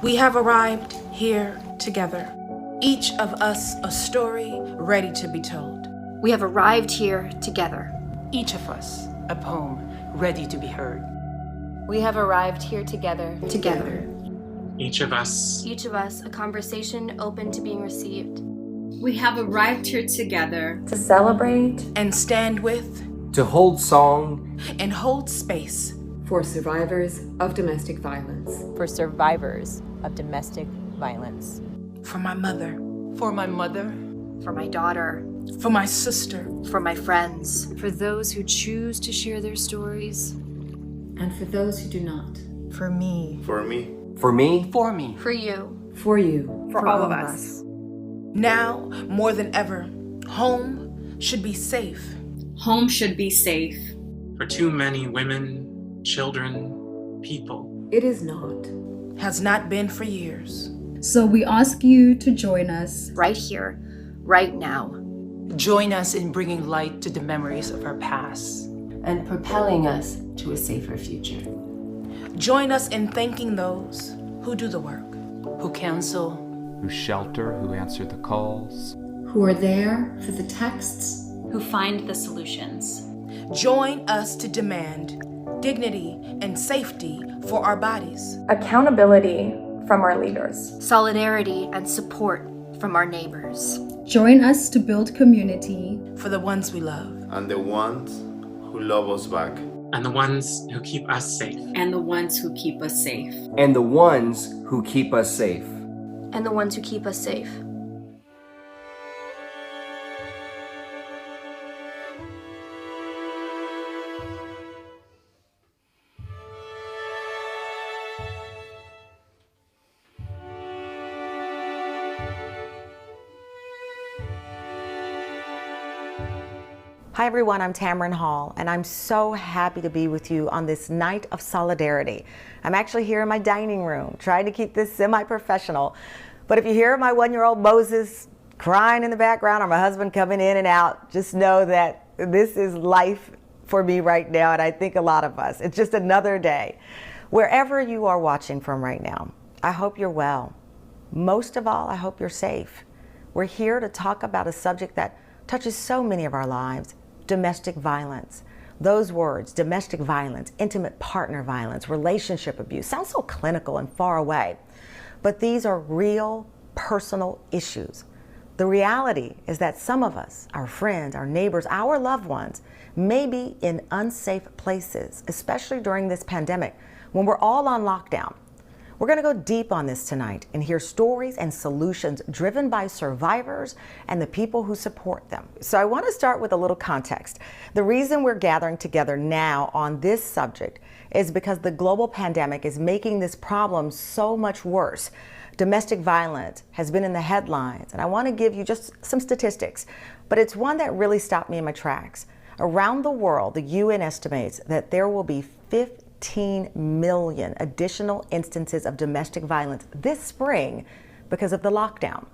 We have arrived here together, each of us a story ready to be told. We have arrived here together, each of us a poem ready to be heard. We have arrived here together. Each of us a conversation open to being received. We have arrived here together to celebrate and stand with, to hold song and hold space for survivors of domestic violence. For survivors of domestic violence. For my mother. For my mother. For my daughter. For my sister. For my friends. For those who choose to share their stories. And for those who do not. For me. For me. For me. For me. For you. For you. For all of us. Now, more than ever, home should be safe. Home should be safe. For too many women, children, people. It is not. Has not been for years. So we ask you to join us. Right here, right now. Join us in bringing light to the memories of our past. And propelling us to a safer future. Join us in thanking those who do the work. Who counsel. Who shelter, who answer the calls. Who are there for the texts. Who find the solutions. Join us to demand dignity and safety for our bodies. Accountability from our leaders. Solidarity and support from our neighbors. Join us to build community. For the ones we love. And the ones who love us back. And the ones who keep us safe. And the ones who keep us safe. And the ones who keep us safe. And the ones who keep us safe. Hi everyone, I'm Tamron Hall, and I'm so happy to be with you on this night of solidarity. I'm actually here in my dining room, trying to keep this semi-professional. But if you hear my one-year-old Moses crying in the background or my husband coming in and out, just know that this is life for me right now, and I think a lot of us. It's just another day. Wherever you are watching from right now, I hope you're well. Most of all, I hope you're safe. We're here to talk about a subject that touches so many of our lives. Domestic violence. Those words, domestic violence, intimate partner violence, relationship abuse, sound so clinical and far away. But these are real, personal issues. The reality is that some of us, our friends, our neighbors, our loved ones, may be in unsafe places, especially during this pandemic, when we're all on lockdown. We're going to go deep on this tonight and hear stories and solutions driven by survivors and the people who support them. So I want to start with a little context. The reason we're gathering together now on this subject is because the global pandemic is making this problem so much worse. Domestic violence has been in the headlines, and I want to give you just some statistics, but it's one that really stopped me in my tracks. Around the world, the UN estimates that there will be 15 million additional instances of domestic violence this spring because of the lockdown.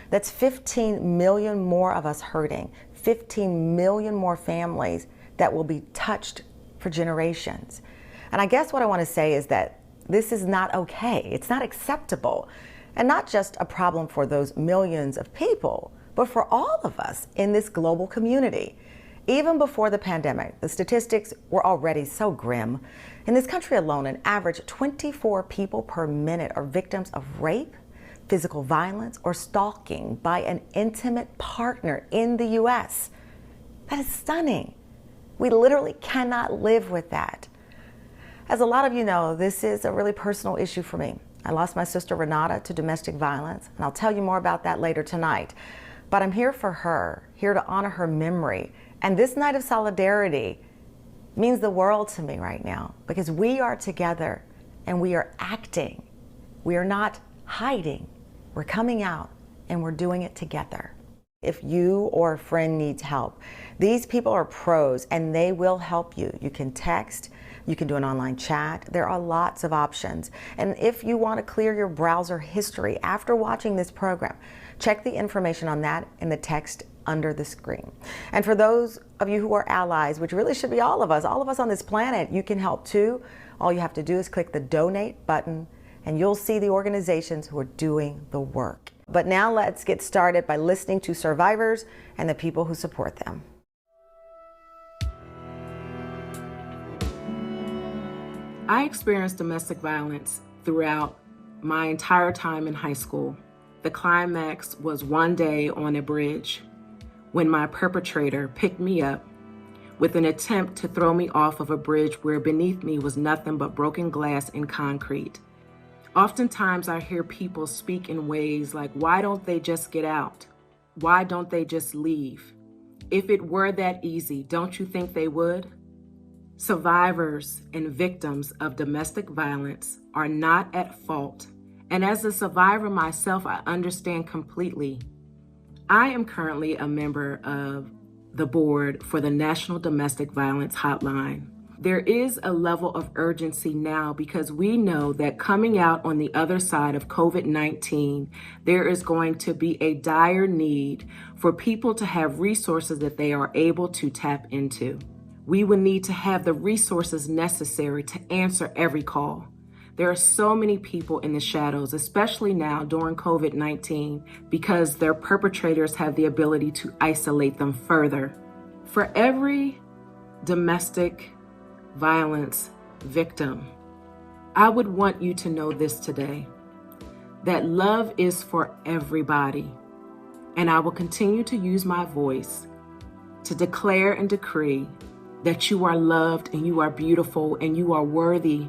That's 15 million more of us hurting, 15 million more families that will be touched for generations. And I guess what I want to say is that this is not okay. It's not acceptable. And not just a problem for those millions of people, but for all of us in this global community. Even before the pandemic, the statistics were already so grim. In this country alone, an average 24 people per minute are victims of rape, physical violence, or stalking by an intimate partner in the U.S. That is stunning. We literally cannot live with that. As a lot of you know, this is a really personal issue for me. I lost my sister Renata to domestic violence, and I'll tell you more about that later tonight. But I'm here for her, here to honor her memory. And this night of solidarity means the world to me right now, because we are together and we are acting. We are not hiding. We're coming out and we're doing it together. If you or a friend needs help, these people are pros and they will help you. You can text, you can do an online chat. There are lots of options. And if you want to clear your browser history after watching this program, check the information on that in the text under the screen. And for those of you who are allies, which really should be all of us on this planet, you can help too. All you have to do is click the donate button and you'll see the organizations who are doing the work. But now let's get started by listening to survivors and the people who support them. I experienced domestic violence throughout my entire time in high school. The climax was one day on a bridge when my perpetrator picked me up with an attempt to throw me off of a bridge where beneath me was nothing but broken glass and concrete. Oftentimes I hear people speak in ways like, why don't they just get out? Why don't they just leave? If it were that easy, don't you think they would? Survivors and victims of domestic violence are not at fault. And as a survivor myself, I understand completely. I am currently a member of the board for the National Domestic Violence Hotline. There is a level of urgency now because we know that coming out on the other side of COVID-19, there is going to be a dire need for people to have resources that they are able to tap into. We will need to have the resources necessary to answer every call. There are so many people in the shadows, especially now during COVID-19, because their perpetrators have the ability to isolate them further. For every domestic violence victim, I would want you to know this today, that love is for everybody. And I will continue to use my voice to declare and decree that you are loved and you are beautiful and you are worthy.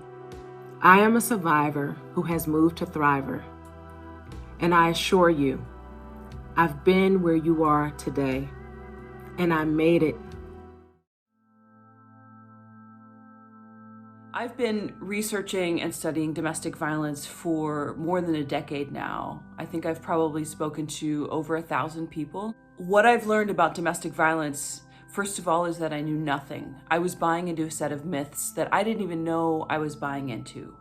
I am a survivor who has moved to thriver. And I assure you, I've been where you are today, and I made it. I've been researching and studying domestic violence for more than a decade now. I think I've probably spoken to over 1,000 people. What I've learned about domestic violence, first of all, is that I knew nothing. I was buying into a set of myths that I didn't even know I was buying into.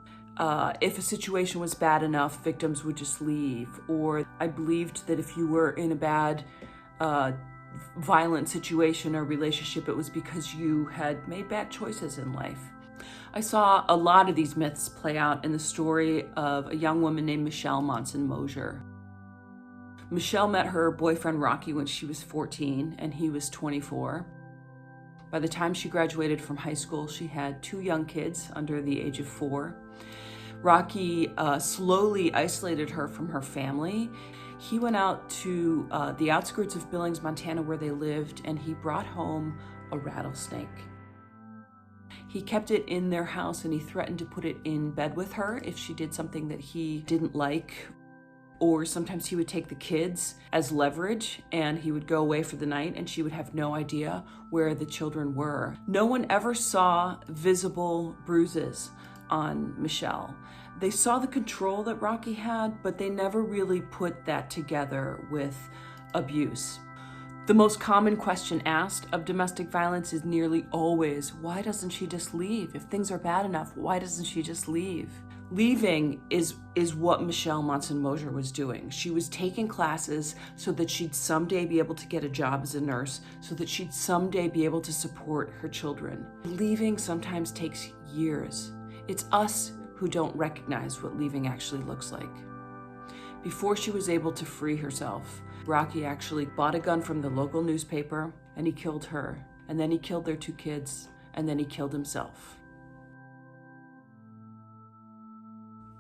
If a situation was bad enough, victims would just leave. Or I believed that if you were in a bad, violent situation or relationship, it was because you had made bad choices in life. I saw a lot of these myths play out in the story of a young woman named Michelle Monson-Mosier. Michelle met her boyfriend Rocky when she was 14 and he was 24. By the time she graduated from high school, she had 2 young kids under the age of 4. Rocky slowly isolated her from her family. He went out to the outskirts of Billings, Montana, where they lived, and he brought home a rattlesnake. He kept it in their house and he threatened to put it in bed with her if she did something that he didn't like. Or sometimes he would take the kids as leverage and he would go away for the night and she would have no idea where the children were. No one ever saw visible bruises on Michelle. They saw the control that Rocky had, but they never really put that together with abuse. The most common question asked of domestic violence is nearly always, why doesn't she just leave? If things are bad enough, why doesn't she just leave? Leaving is what Michelle Monson-Mosier was doing. She was taking classes so that she'd someday be able to get a job as a nurse, so that she'd someday be able to support her children. Leaving sometimes takes years. It's us who don't recognize what leaving actually looks like. Before she was able to free herself, Rocky actually bought a gun from the local newspaper and he killed her. And then he killed their 2 kids and then he killed himself.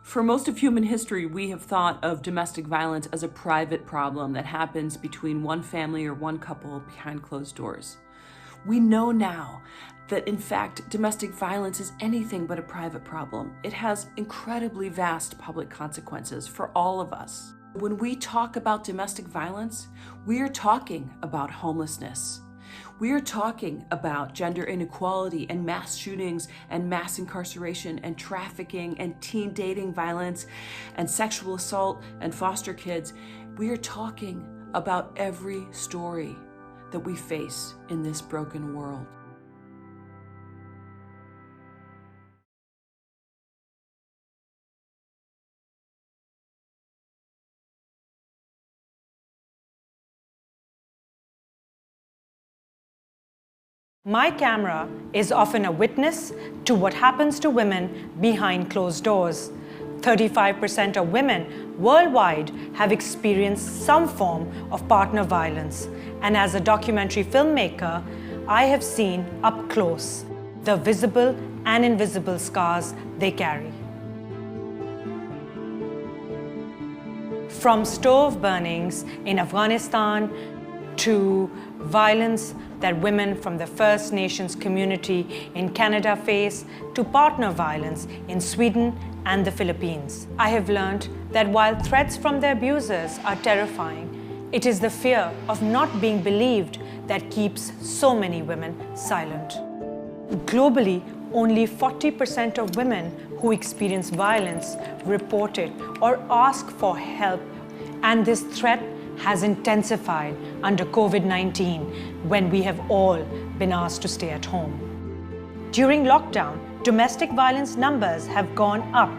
For most of human history, we have thought of domestic violence as a private problem that happens between one family or one couple behind closed doors. We know now that, in fact, domestic violence is anything but a private problem. It has incredibly vast public consequences for all of us. When we talk about domestic violence, we are talking about homelessness. We are talking about gender inequality and mass shootings and mass incarceration and trafficking and teen dating violence and sexual assault and foster kids. We are talking about every story that we face in this broken world. My camera is often a witness to what happens to women behind closed doors. 35% of women worldwide have experienced some form of partner violence. And as a documentary filmmaker, I have seen up close the visible and invisible scars they carry. From stove burnings in Afghanistan to violence that women from the First Nations community in Canada face, to partner violence in Sweden and the Philippines. I have learned that while threats from their abusers are terrifying, it is the fear of not being believed that keeps so many women silent. Globally, only 40% of women who experience violence report it or ask for help, and this threat has intensified under COVID-19 when we have all been asked to stay at home. During lockdown, domestic violence numbers have gone up,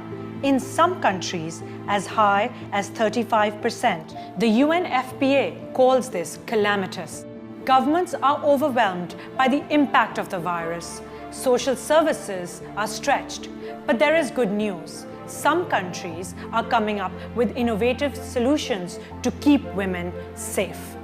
in some countries as high as 35%. The UNFPA calls this calamitous. Governments are overwhelmed by the impact of the virus. Social services are stretched, but there is good news. Some countries are coming up with innovative solutions to keep women safe.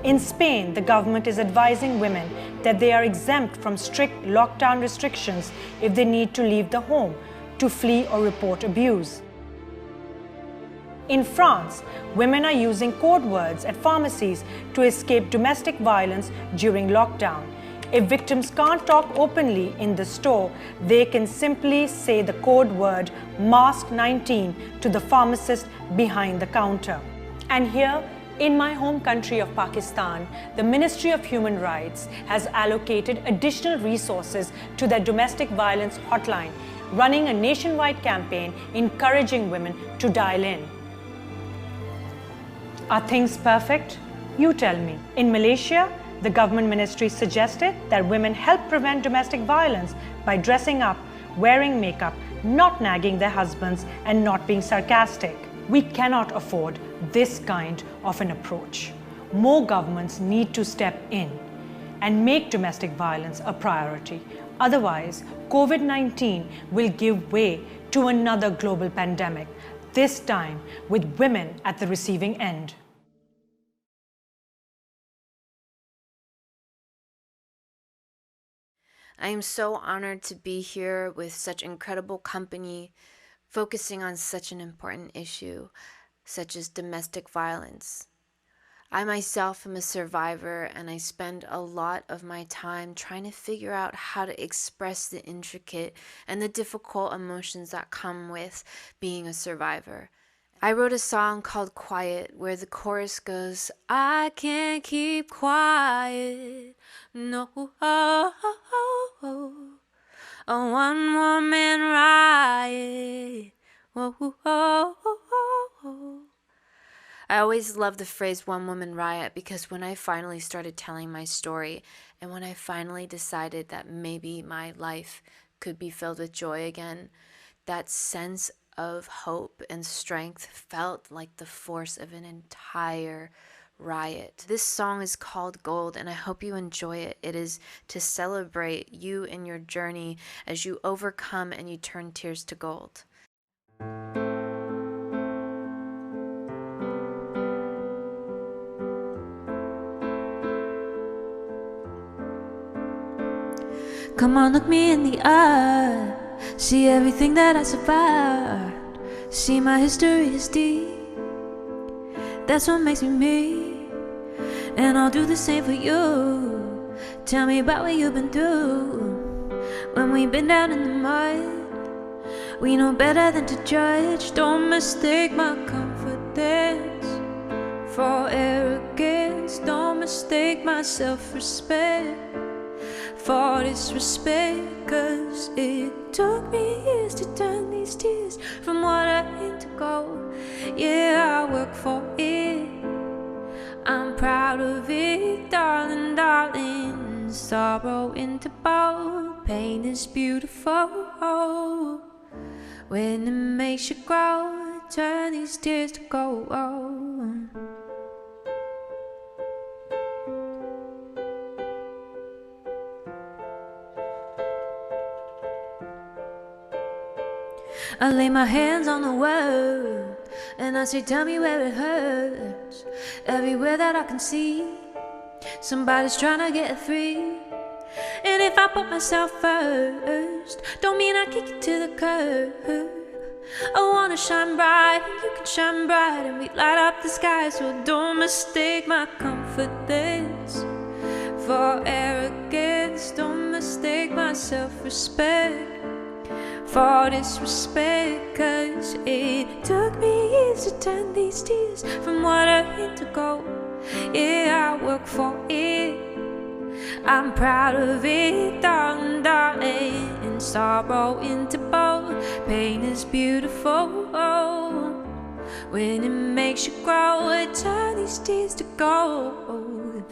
In Spain, the government is advising women that they are exempt from strict lockdown restrictions if they need to leave the home to flee or report abuse. In France, women are using code words at pharmacies to escape domestic violence during lockdown. If victims can't talk openly in the store, they can simply say the code word Mask 19 to the pharmacist behind the counter. And here, in my home country of Pakistan, the Ministry of Human Rights has allocated additional resources to their domestic violence hotline, running a nationwide campaign encouraging women to dial in. Are things perfect? You tell me. In Malaysia, the government ministry suggested that women help prevent domestic violence by dressing up, wearing makeup, not nagging their husbands, and not being sarcastic. We cannot afford this kind of an approach. More governments need to step in and make domestic violence a priority. Otherwise, COVID-19 will give way to another global pandemic, this time with women at the receiving end. I am so honored to be here with such incredible company, focusing on such an important issue, such as domestic violence. I myself am a survivor, and I spend a lot of my time trying to figure out how to express the intricate and the difficult emotions that come with being a survivor. I wrote a song called Quiet, where the chorus goes, I can't keep quiet, no, a one-woman riot, I always loved the phrase one-woman riot because when I finally started telling my story, and when I finally decided that maybe my life could be filled with joy again, that sense of hope and strength felt like the force of an entire riot. This song is called Gold, and I hope you enjoy it. It is to celebrate you and your journey as you overcome and you turn tears to gold. Come on, look me in the eye. See everything that I survived. See my history is deep. That's what makes me me. And I'll do the same for you. Tell me about what you've been through. When we've been down in the mud, we know better than to judge. Don't mistake my confidence for arrogance. Don't mistake my self-respect for disrespect, 'cause it took me years to turn these tears from water into gold. Yeah, I work for it, I'm proud of it, darling, darling. Sorrow into bold, pain is beautiful. When it makes you grow, turn these tears to gold. I lay my hands on the world and I say, tell me where it hurts. Everywhere that I can see, somebody's trying to get free. And if I put myself first, don't mean I kick it to the curb. I wanna shine bright and you can shine bright, and we light up the sky. So don't mistake my confidence for arrogance. Don't mistake my self-respect for disrespect. Cause it took me years to turn these tears from water into gold. Yeah, I work for it, I'm proud of it, darling, darling. And sorrow into bold. Pain is beautiful when it makes you grow. It turns these tears to gold.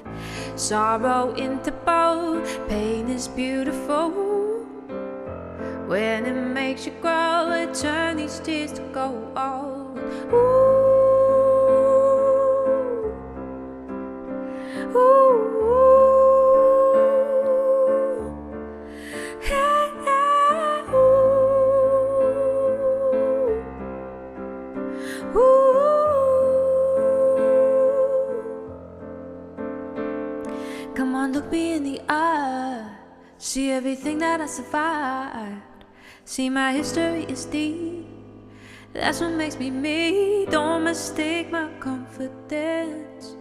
Sorrow into bold. Pain is beautiful when it makes you grow. It turns these tears to gold. Ooh. Ooh. Come on, look me in the eye. See everything that I survived. See my history is deep. That's what makes me me. Don't mistake my confidence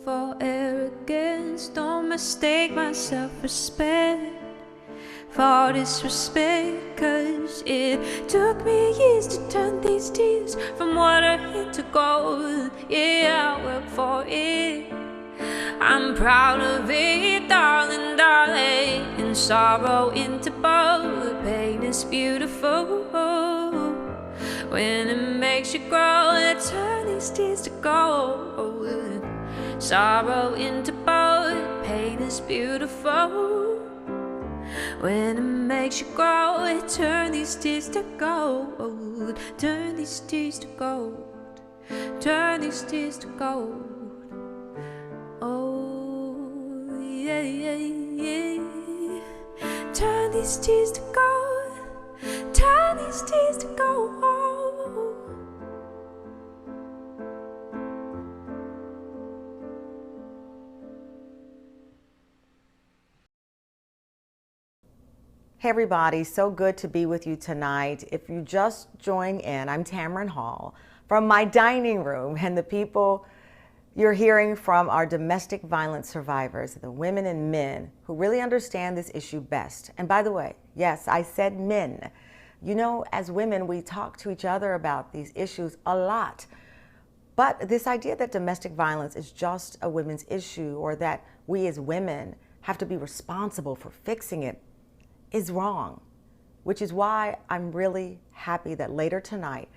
for arrogance. Don't mistake my self-respect for disrespect. Cause it took me years to turn these tears from water into gold. Yeah, I work for it, I'm proud of it, darling, darling. And sorrow into bold. Pain is beautiful when it makes you grow. It turns these tears to gold. Sorrow into bold. Pain is beautiful when it makes you grow. It turns these tears to gold. Turn these tears to gold. Turn these tears to gold. Oh, yeah, yeah, yeah. Turn these tears to gold. Turn these tears to gold. Hey everybody, so good to be with you tonight. If you just joined in, I'm Tamron Hall from my dining room, and the people you're hearing from are domestic violence survivors, the women and men who really understand this issue best. And by the way, yes, I said men. You know, as women, we talk to each other about these issues a lot. But this idea that domestic violence is just a women's issue, or that we as women have to be responsible for fixing it, is wrong. Which is why I'm really happy that later tonight,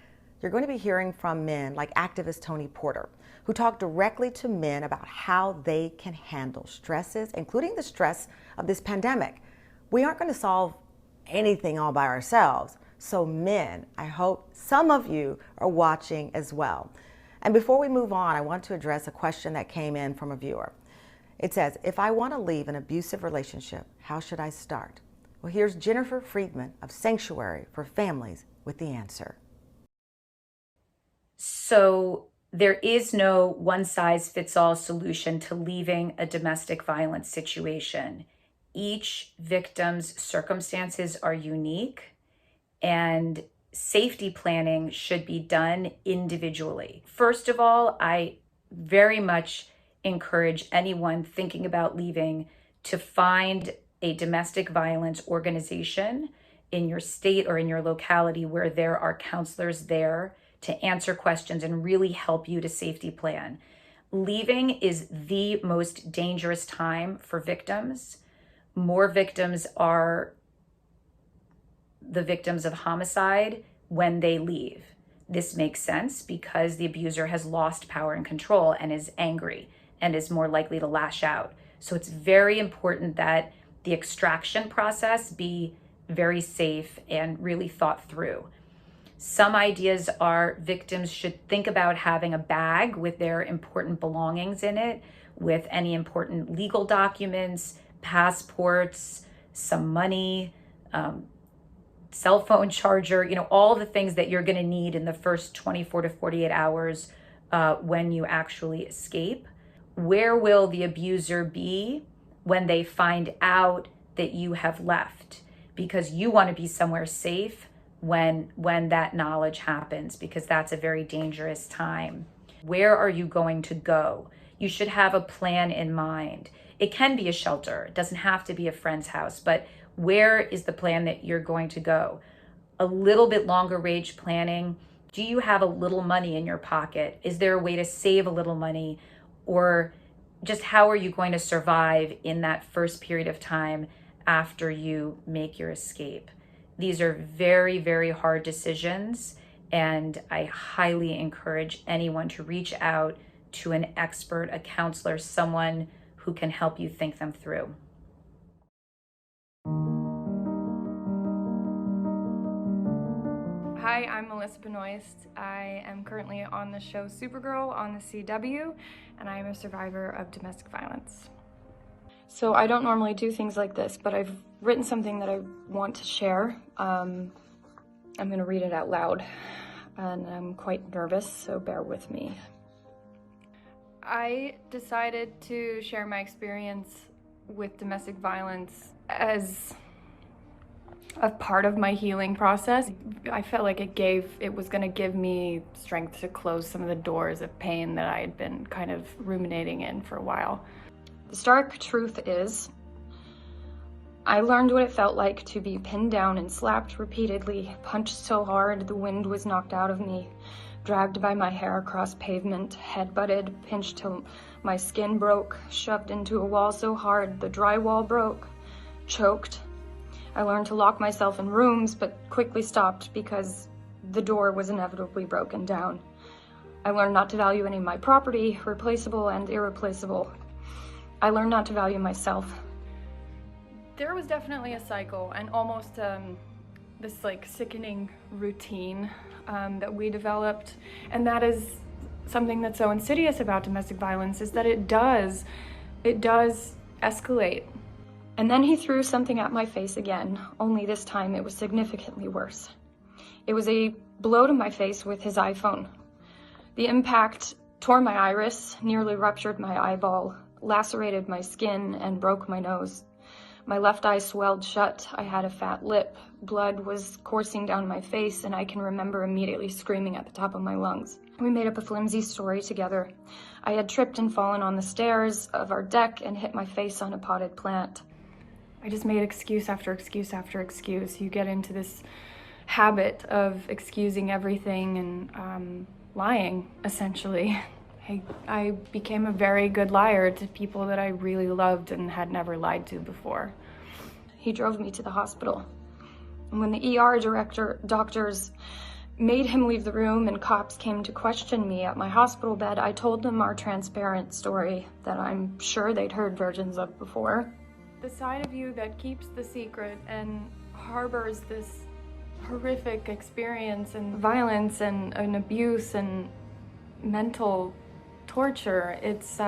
you're going to be hearing from men like activist Tony Porter, who talk directly to men about how they can handle stresses, including the stress of this pandemic. We aren't going to solve anything all by ourselves. So men, I hope some of you are watching as well. And before we move on, I want to address a question that came in from a viewer. It says, if I want to leave an abusive relationship, how should I start? Well, here's Jennifer Friedman of Sanctuary for Families with the answer. So there is no one-size-fits-all solution to leaving a domestic violence situation. Each victim's circumstances are unique, and safety planning should be done individually. First of all, I very much encourage anyone thinking about leaving to find a domestic violence organization in your state or in your locality where there are counselors there to answer questions and really help you to safety plan. Leaving is the most dangerous time for victims. More victims are the victims of homicide when they leave. This makes sense because the abuser has lost power and control and is angry and is more likely to lash out. So it's very important that the extraction process be very safe and really thought through. Some ideas are victims should think about having a bag with their important belongings in it, with any important legal documents, passports, some money, cell phone charger, all the things that you're going to need in the first 24 to 48 hours when you actually escape. Where will the abuser be when they find out that you have left? Because you want to be somewhere safe when that knowledge happens, because that's a very dangerous time. Where are you going to go? You should have a plan in mind. It can be a shelter. It doesn't have to be a friend's house, but where is the plan that you're going to go? A little bit longer range planning. Do you have a little money in your pocket? Is there a way to save a little money? Or just how are you going to survive in that first period of time after you make your escape? These are very, very hard decisions, and I highly encourage anyone to reach out to an expert, a counselor, someone who can help you think them through. Hi, I'm Melissa Benoist. I am currently on the show Supergirl on the CW, and I am a survivor of domestic violence. So I don't normally do things like this, but I've written something that I want to share. I'm going to read it out loud, and I'm quite nervous, so bear with me. I decided to share my experience with domestic violence as a part of my healing process. I felt like it was going to give me strength to close some of the doors of pain that I had been kind of ruminating in for a while. The stark truth is, I learned what it felt like to be pinned down and slapped repeatedly, punched so hard the wind was knocked out of me, dragged by my hair across pavement, head-butted, pinched till my skin broke, shoved into a wall so hard the drywall broke, choked. I learned to lock myself in rooms, but quickly stopped because the door was inevitably broken down. I learned not to value any of my property, replaceable and irreplaceable. I learned not to value myself. There was definitely a cycle and almost this sickening routine that we developed. And that is something that's so insidious about domestic violence, is that it does escalate. And then he threw something at my face again, only this time it was significantly worse. It was a blow to my face with his iPhone. The impact tore my iris, nearly ruptured my eyeball, lacerated my skin, and broke my nose. My left eye swelled shut, I had a fat lip, blood was coursing down my face, and I can remember immediately screaming at the top of my lungs. We made up a flimsy story together. I had tripped and fallen on the stairs of our deck and hit my face on a potted plant. I just made excuse after excuse after excuse. You get into this habit of excusing everything and lying, essentially. I became a very good liar to people that I really loved and had never lied to before. He drove me to the hospital. And when the ER doctors made him leave the room and cops came to question me at my hospital bed, I told them our transparent story that I'm sure they'd heard versions of before. The side of you that keeps the secret and harbors this horrific experience and violence and abuse and mental torture, it's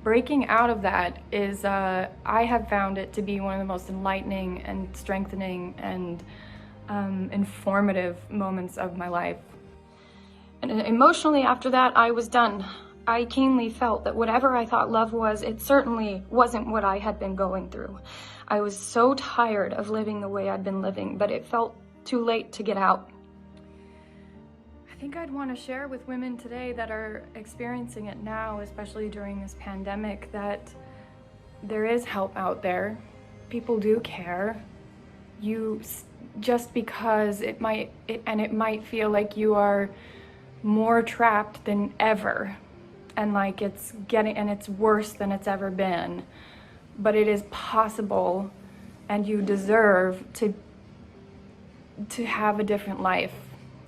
breaking out of that is I have found it to be one of the most enlightening and strengthening and informative moments of my life. And emotionally after that, I was done. I keenly felt that whatever I thought love was, it certainly wasn't what I had been going through. I was so tired of living the way I'd been living, but it felt too late to get out. I think I'd want to share with women today that are experiencing it now, especially during this pandemic, that there is help out there. People do care. Just because it might feel like you are more trapped than ever, and like it's worse than it's ever been, but it is possible, and you deserve to have a different life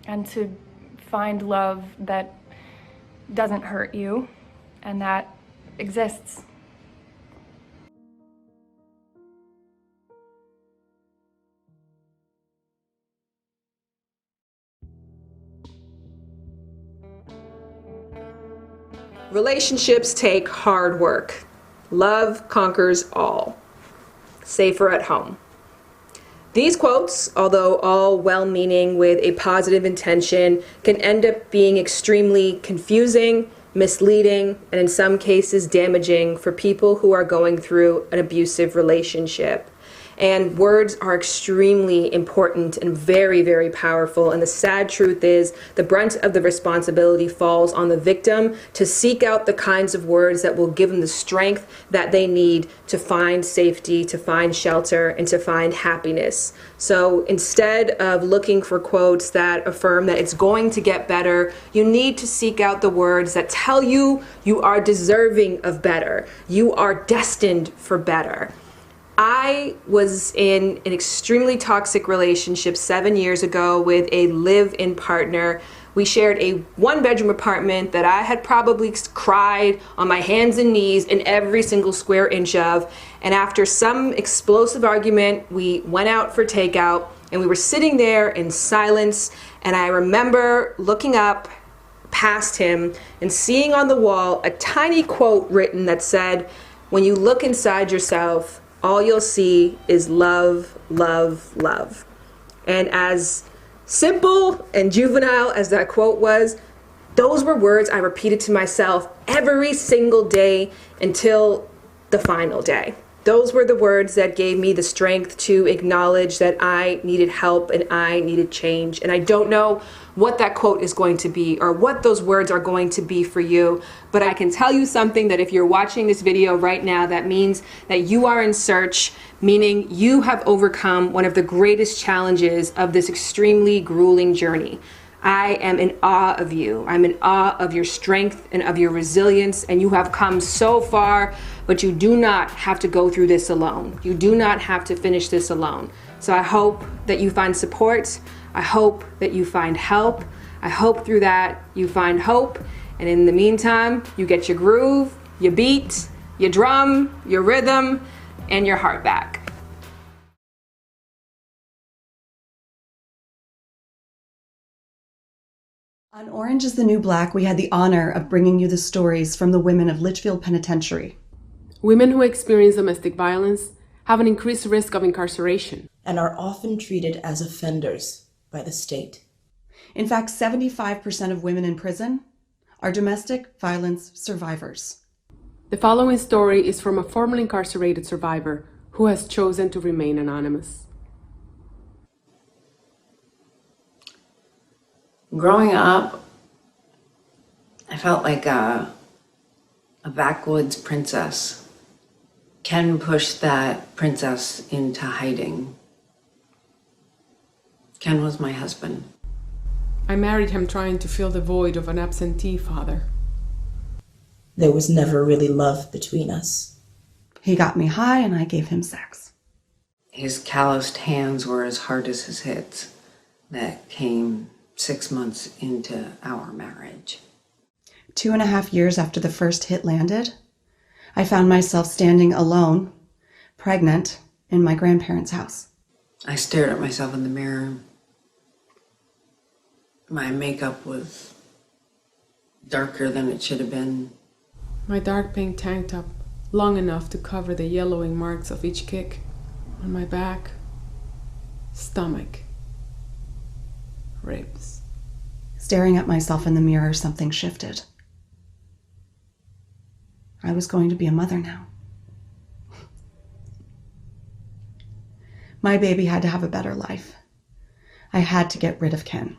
and to find love that doesn't hurt you and that exists. Relationships take hard work. Love conquers all. Safer at home. These quotes, although all well-meaning with a positive intention, can end up being extremely confusing, misleading, and in some cases damaging for people who are going through an abusive relationship. And words are extremely important and very, very powerful. And the sad truth is the brunt of the responsibility falls on the victim to seek out the kinds of words that will give them the strength that they need to find safety, to find shelter, and to find happiness. So instead of looking for quotes that affirm that it's going to get better, you need to seek out the words that tell you you are deserving of better. You are destined for better. I was in an extremely toxic relationship 7 years ago with a live-in partner. We shared a one-bedroom apartment that I had probably cried on my hands and knees in every single square inch of. And after some explosive argument, we went out for takeout and we were sitting there in silence. And I remember looking up past him and seeing on the wall a tiny quote written that said, "When you look inside yourself, all you'll see is love, love, love." And as simple and juvenile as that quote was, those were words I repeated to myself every single day until the final day. Those were the words that gave me the strength to acknowledge that I needed help and I needed change. And I don't know what that quote is going to be or what those words are going to be for you, but I can tell you something, that if you're watching this video right now, that means that you are in search, meaning you have overcome one of the greatest challenges of this extremely grueling journey. I am in awe of you. I'm in awe of your strength and of your resilience, and you have come so far, but you do not have to go through this alone. You do not have to finish this alone. So I hope that you find support. I hope that you find help. I hope through that you find hope. And in the meantime, you get your groove, your beat, your drum, your rhythm, and your heart back. On Orange is the New Black, we had the honor of bringing you the stories from the women of Litchfield Penitentiary. Women who experience domestic violence have an increased risk of incarceration and are often treated as offenders by the state. In fact, 75% of women in prison are domestic violence survivors. The following story is from a formerly incarcerated survivor who has chosen to remain anonymous. Growing up, I felt like a backwoods princess. Ken pushed that princess into hiding. Ken was my husband. I married him trying to fill the void of an absentee father. There was never really love between us. He got me high and I gave him sex. His calloused hands were as hard as his hits. That came 6 months into our marriage. 2.5 years after the first hit landed, I found myself standing alone, pregnant, in my grandparents' house. I stared at myself in the mirror. My makeup was darker than it should have been. My dark pink tank top, long enough to cover the yellowing marks of each kick on my back, stomach, ribs. Staring at myself in the mirror, something shifted. I was going to be a mother now. My baby had to have a better life. I had to get rid of Ken.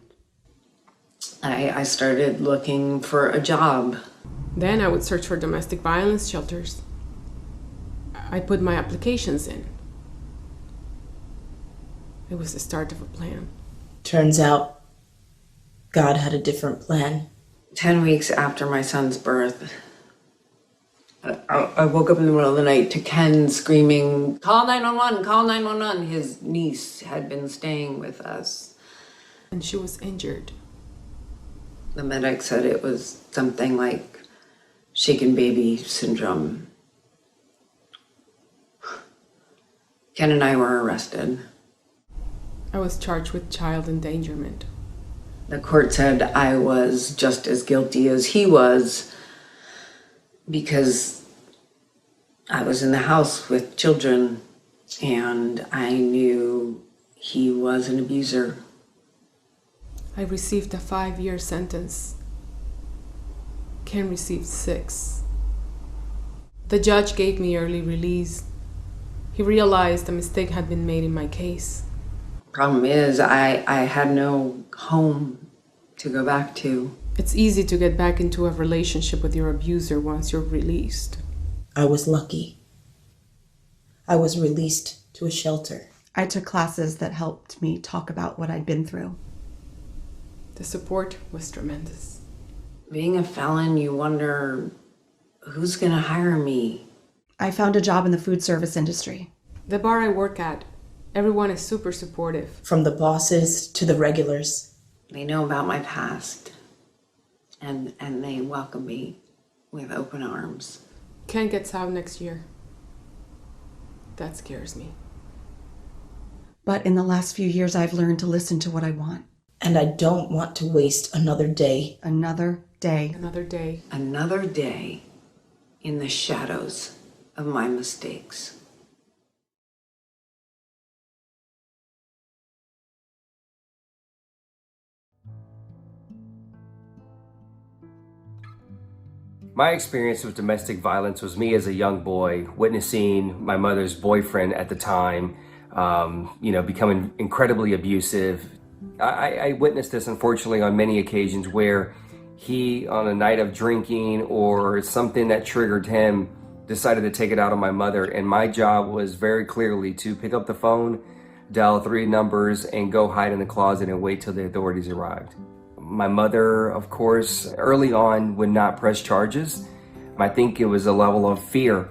I started looking for a job. Then I would search for domestic violence shelters. I put my applications in. It was the start of a plan. Turns out, God had a different plan. 10 weeks after my son's birth, I woke up in the middle of the night to Ken screaming, "Call 911, call 911. His niece had been staying with us. And she was injured. The medic said it was something like shaken baby syndrome. Ken and I were arrested. I was charged with child endangerment. The court said I was just as guilty as he was because I was in the house with children and I knew He was an abuser. I received a 5-year sentence. Ken received 6. The judge gave me early release. He realized a mistake had been made in my case. Problem is, I had no home to go back to. It's easy to get back into a relationship with your abuser once you're released. I was lucky. I was released to a shelter. I took classes that helped me talk about what I'd been through. The support was tremendous. Being a felon, you wonder, who's gonna hire me? I found a job in the food service industry. The bar I work at, everyone is super supportive. From the bosses to the regulars. They know about my past, and they welcome me with open arms. Ken gets out next year. That scares me. But in the last few years, I've learned to listen to what I want. And I don't want to waste another day. Another day. Another day. Another day in the shadows of my mistakes. My experience with domestic violence was me as a young boy witnessing my mother's boyfriend at the time, becoming incredibly abusive. I witnessed this, unfortunately, on many occasions where he, on a night of drinking or something that triggered him, decided to take it out on my mother. And my job was very clearly to pick up the phone, dial 3 numbers, and go hide in the closet and wait till the authorities arrived. My mother, of course, early on would not press charges. I think it was a level of fear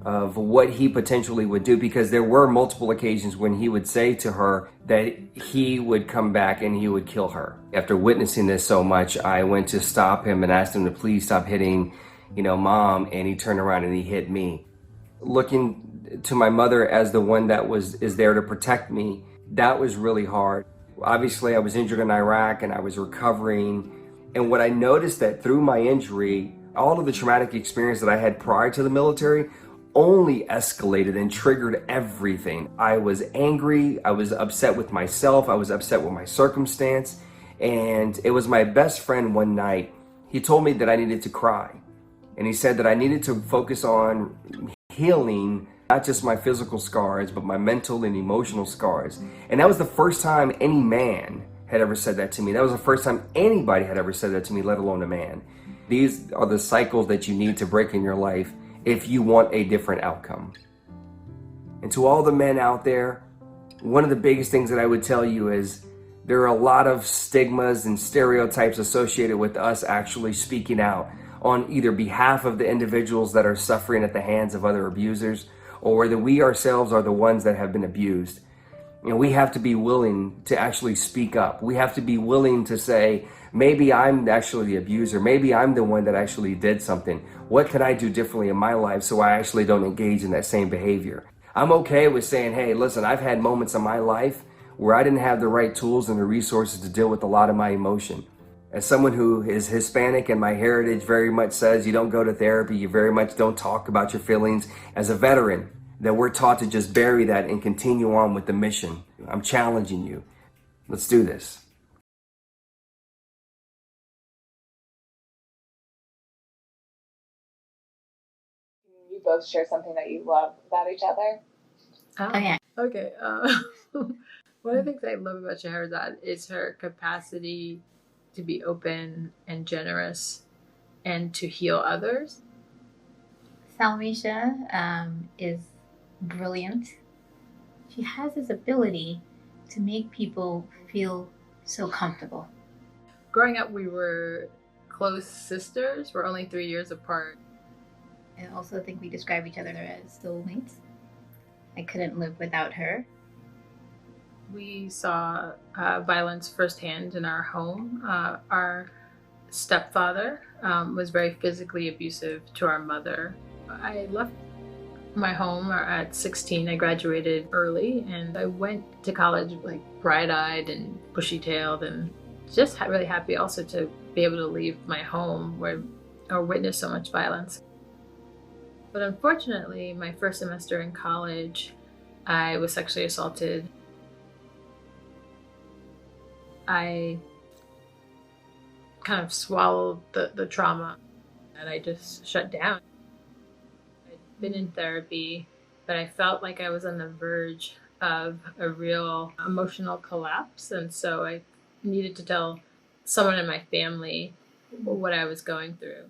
of what he potentially would do, because there were multiple occasions when he would say to her that he would come back and he would kill her. After witnessing this so much, I went to stop him and asked him to please stop hitting, Mom, and he turned around and he hit me. Looking to my mother as the one that is there to protect me, that was really hard. Obviously, I was injured in Iraq and I was recovering. And what I noticed that through my injury, all of the traumatic experience that I had prior to the military only escalated and triggered everything. I was angry, I was upset with myself, I was upset with my circumstance. And it was my best friend one night. He told me that I needed to cry. And he said that I needed to focus on healing not just my physical scars, but my mental and emotional scars. And that was the first time any man had ever said that to me. That was the first time anybody had ever said that to me, let alone a man. These are the cycles that you need to break in your life if you want a different outcome. And to all the men out there, one of the biggest things that I would tell you is there are a lot of stigmas and stereotypes associated with us actually speaking out on either behalf of the individuals that are suffering at the hands of other abusers, or whether we ourselves are the ones that have been abused. We have to be willing to actually speak up. We have to be willing to say, maybe I'm actually the abuser. Maybe I'm the one that actually did something. What can I do differently in my life so I actually don't engage in that same behavior? I'm okay with saying, hey, listen, I've had moments in my life where I didn't have the right tools and the resources to deal with a lot of my emotion. As someone who is Hispanic and my heritage very much says you don't go to therapy, you very much don't talk about your feelings. As a veteran, that we're taught to just bury that and continue on with the mission. I'm challenging you. Let's do this. You both share something that you love about each other? Okay. Okay. One of the things I love about Shahrazad is her capacity to be open and generous and to heal others. Salmisha is brilliant. She has this ability to make people feel so comfortable. Growing up, we were close sisters. We're only 3 years apart. I also think we describe each other as soulmates. I couldn't live without her. We saw violence firsthand in our home. Our stepfather was very physically abusive to our mother. I left my home at 16. I graduated early and I went to college like bright-eyed and bushy-tailed and just really happy also to be able to leave my home or witness so much violence. But unfortunately, my first semester in college, I was sexually assaulted. I kind of swallowed the trauma and I just shut down. I'd been in therapy, but I felt like I was on the verge of a real emotional collapse. And so I needed to tell someone in my family what I was going through.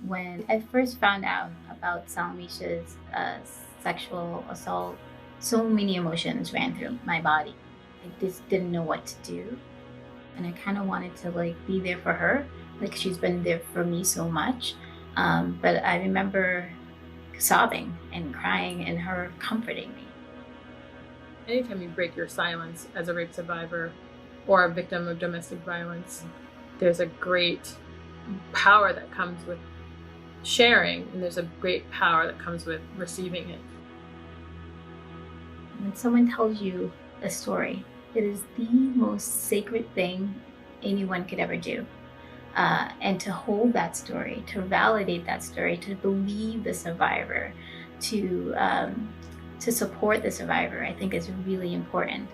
When I first found out about Salamisha's sexual assault, so many emotions ran through my body. I just didn't know what to do. And I kind of wanted to be there for her. She's been there for me so much. But I remember sobbing and crying and her comforting me. Anytime you break your silence as a rape survivor or a victim of domestic violence, there's a great power that comes with sharing, and there's a great power that comes with receiving it. When someone tells you a story, it is the most sacred thing anyone could ever do. And to hold that story, to validate that story, to believe the survivor, to support the survivor, I think is really important.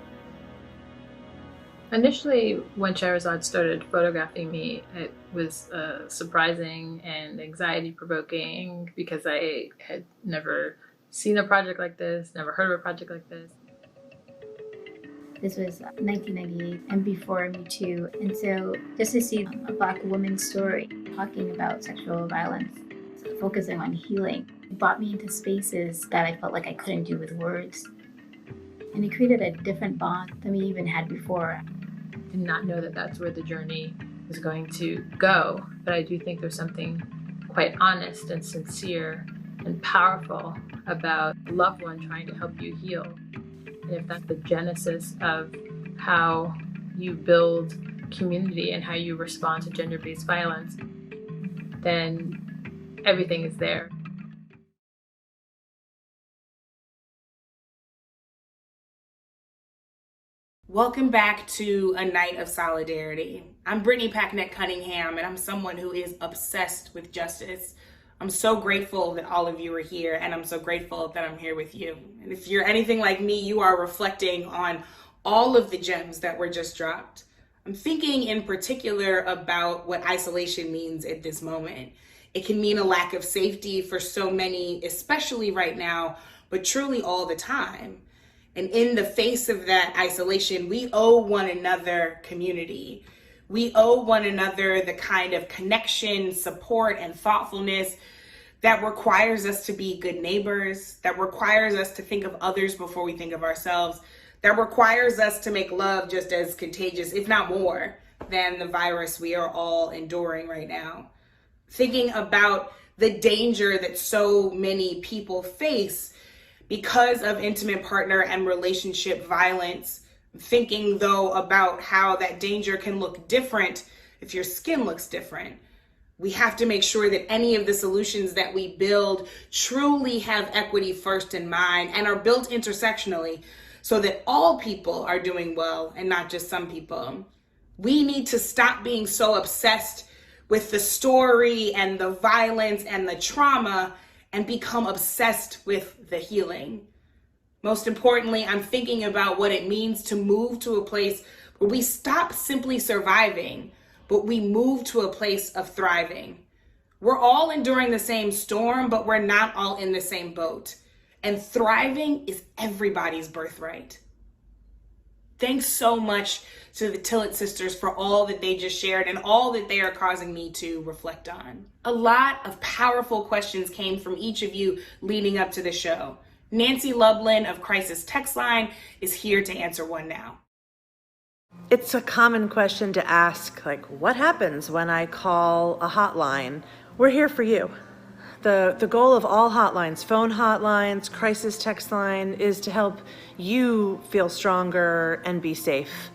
Initially, when Shahrazad started photographing me, it was surprising and anxiety-provoking because I had never seen a project like this, never heard of a project like this. This was 1998 and before Me Too. And so just to see a Black woman's story talking about sexual violence, focusing on healing, it brought me into spaces that I felt like I couldn't do with words. And it created a different bond than we even had before. I did not know that that's where the journey was going to go, but I do think there's something quite honest and sincere and powerful about a loved one trying to help you heal. And if that's the genesis of how you build community and how you respond to gender-based violence, then everything is there. Welcome back to A Night of Solidarity. I'm Brittany Packnett-Cunningham, and I'm someone who is obsessed with justice. I'm so grateful that all of you are here, and I'm so grateful that I'm here with you. And if you're anything like me, you are reflecting on all of the gems that were just dropped. I'm thinking in particular about what isolation means at this moment. It can mean a lack of safety for so many, especially right now, but truly all the time. And in the face of that isolation, we owe one another community. We owe one another the kind of connection, support, and thoughtfulness that requires us to be good neighbors, that requires us to think of others before we think of ourselves, that requires us to make love just as contagious, if not more, than the virus we are all enduring right now. Thinking about the danger that so many people face because of intimate partner and relationship violence, thinking though about how that danger can look different if your skin looks different. We have to make sure that any of the solutions that we build truly have equity first in mind and are built intersectionally so that all people are doing well and not just some people. We need to stop being so obsessed with the story and the violence and the trauma and become obsessed with the healing. Most importantly, I'm thinking about what it means to move to a place where we stop simply surviving, but we move to a place of thriving. We're all enduring the same storm, but we're not all in the same boat. And thriving is everybody's birthright. Thanks so much to the Tillett sisters for all that they just shared and all that they are causing me to reflect on. A lot of powerful questions came from each of you leading up to the show. Nancy Lublin of Crisis Text Line is here to answer one now. It's a common question to ask, what happens when I call a hotline? We're here for you. The goal of all hotlines, phone hotlines, crisis text line, is to help you feel stronger and be safe.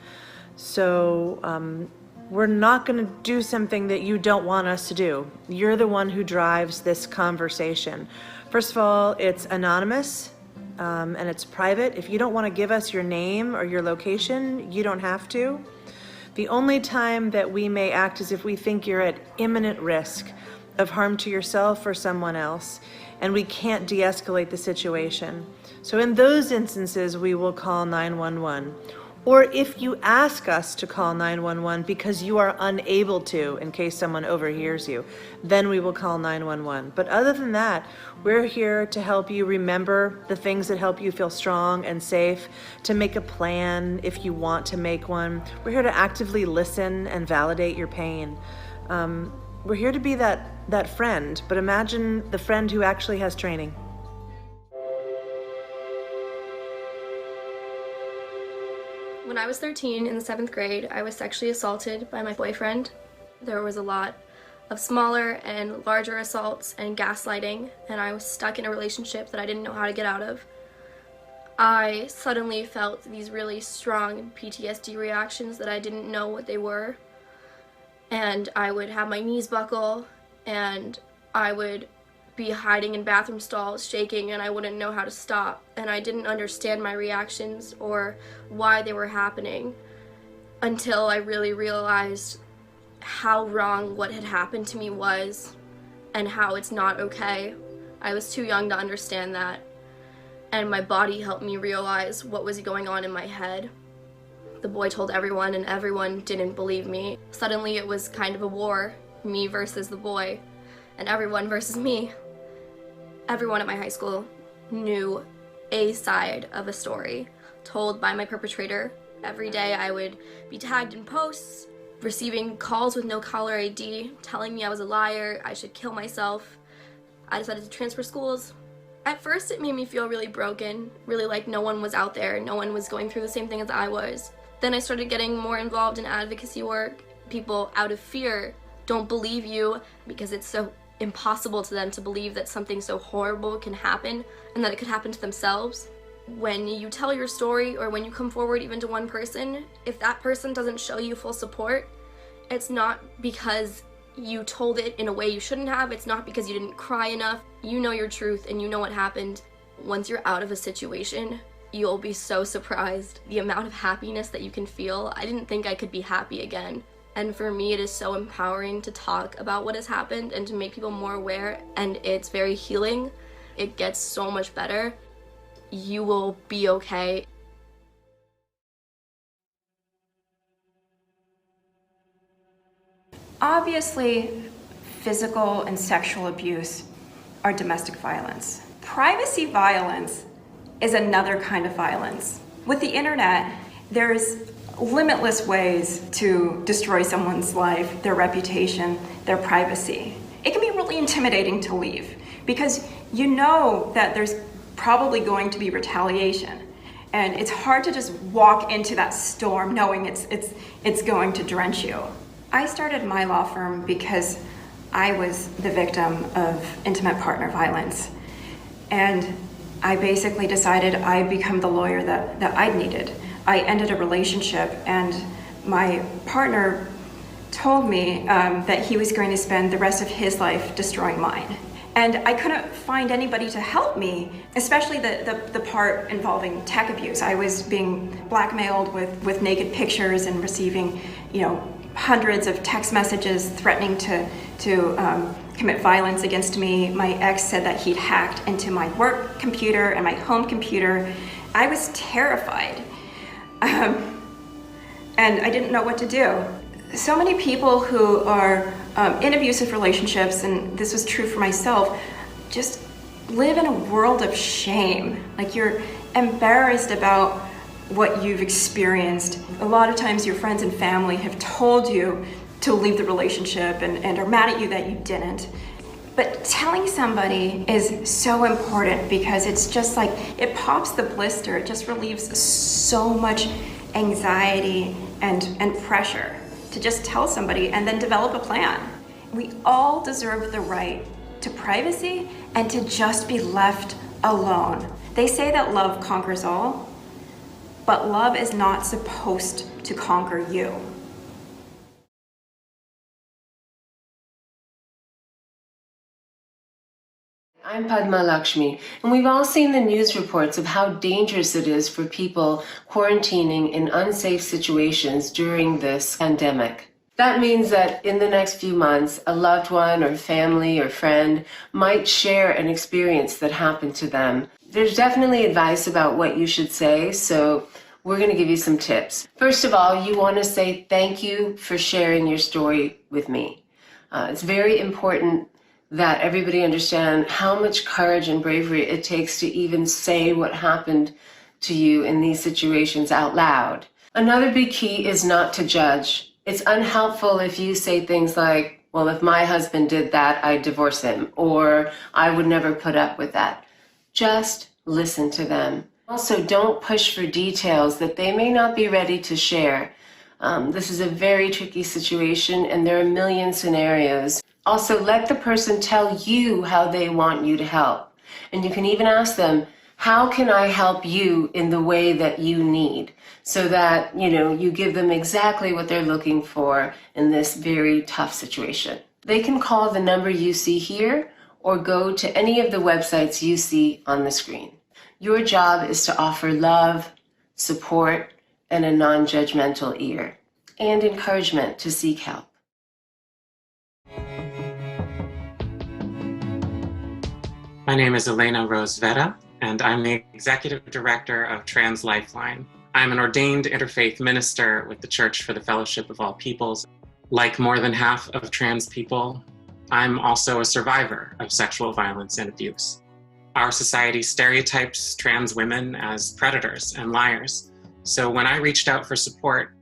So we're not going to do something that you don't want us to do. You're the one who drives this conversation. First of all, it's anonymous and it's private. If you don't want to give us your name or your location, you don't have to. The only time that we may act is if we think you're at imminent risk of harm to yourself or someone else. and we can't de-escalate the situation. So in those instances, we will call 911. Or if you ask us to call 911 because you are unable to, in case someone overhears you, then we will call 911. But other than that, we're here to help you remember the things that help you feel strong and safe, to make a plan if you want to make one. We're here to actively listen and validate your pain. We're here to be that friend, but imagine the friend who actually has training. When I was 13 in the 7th grade, I was sexually assaulted by my boyfriend. There was a lot of smaller and larger assaults and gaslighting, and I was stuck in a relationship that I didn't know how to get out of. I suddenly felt these really strong PTSD reactions that I didn't know what they were. And I would have my knees buckle, and I would be hiding in bathroom stalls, shaking, and I wouldn't know how to stop. And I didn't understand my reactions or why they were happening until I really realized how wrong what had happened to me was and how it's not okay. I was too young to understand that. And my body helped me realize what was going on in my head. The boy told everyone, and everyone didn't believe me. Suddenly it was kind of a war, me versus the boy, and everyone versus me. Everyone at my high school knew a side of a story told by my perpetrator. Every day I would be tagged in posts, receiving calls with no caller ID, telling me I was a liar, I should kill myself. I decided to transfer schools. At first it made me feel really broken, really like no one was out there, no one was going through the same thing as I was. Then I started getting more involved in advocacy work. People, out of fear, don't believe you because it's so impossible to them to believe that something so horrible can happen and that it could happen to themselves. When you tell your story, or when you come forward even to one person, if that person doesn't show you full support, it's not because you told it in a way you shouldn't have, it's not because you didn't cry enough. You know your truth and you know what happened. Once you're out of a situation, you'll be so surprised the amount of happiness that you can feel. I didn't think I could be happy again. And for me, it is so empowering to talk about what has happened and to make people more aware, and it's very healing. It gets so much better. You will be okay. Obviously, physical and sexual abuse are domestic violence. Privacy violence is another kind of violence. With the internet, there's limitless ways to destroy someone's life, their reputation, their privacy. It can be really intimidating to leave because you know that there's probably going to be retaliation, and it's hard to just walk into that storm knowing it's going to drench you. I started my law firm because I was the victim of intimate partner violence, and I basically decided I'd become the lawyer that I needed. I ended a relationship, and my partner told me that he was going to spend the rest of his life destroying mine. And I couldn't find anybody to help me, especially the part involving tech abuse. I was being blackmailed with naked pictures and receiving, hundreds of text messages threatening to commit violence against me. My ex said that he'd hacked into my work computer and my home computer. I was terrified. And I didn't know what to do. So many people who are in abusive relationships, and this was true for myself, just live in a world of shame. Like, you're embarrassed about what you've experienced. A lot of times your friends and family have told you to leave the relationship and are mad at you that you didn't. But telling somebody is so important because it's just like, it pops the blister. It just relieves so much anxiety and pressure to just tell somebody and then develop a plan. We all deserve the right to privacy and to just be left alone. They say that love conquers all, but love is not supposed to conquer you. I'm Padma Lakshmi, and we've all seen the news reports of how dangerous it is for people quarantining in unsafe situations during this pandemic. That means that in the next few months, a loved one or family or friend might share an experience that happened to them. There's definitely advice about what you should say, so we're going to give you some tips. First of all, you want to say thank you for sharing your story with me. It's very important that everybody understand how much courage and bravery it takes to even say what happened to you in these situations out loud. Another big key is not to judge. It's unhelpful if you say things like, well, if my husband did that, I'd divorce him, or I would never put up with that. Just listen to them. Also, don't push for details that they may not be ready to share. This is a very tricky situation, and there are a million scenarios. Also, let the person tell you how they want you to help. And you can even ask them, how can I help you in the way that you need? So that, you give them exactly what they're looking for in this very tough situation. They can call the number you see here or go to any of the websites you see on the screen. Your job is to offer love, support, and a non-judgmental ear, and encouragement to seek help. My name is Elena Rose-Veta, and I'm the Executive Director of Trans Lifeline. I'm an ordained interfaith minister with the Church for the Fellowship of All Peoples. Like more than half of trans people, I'm also a survivor of sexual violence and abuse. Our society stereotypes trans women as predators and liars. So when I reached out for support,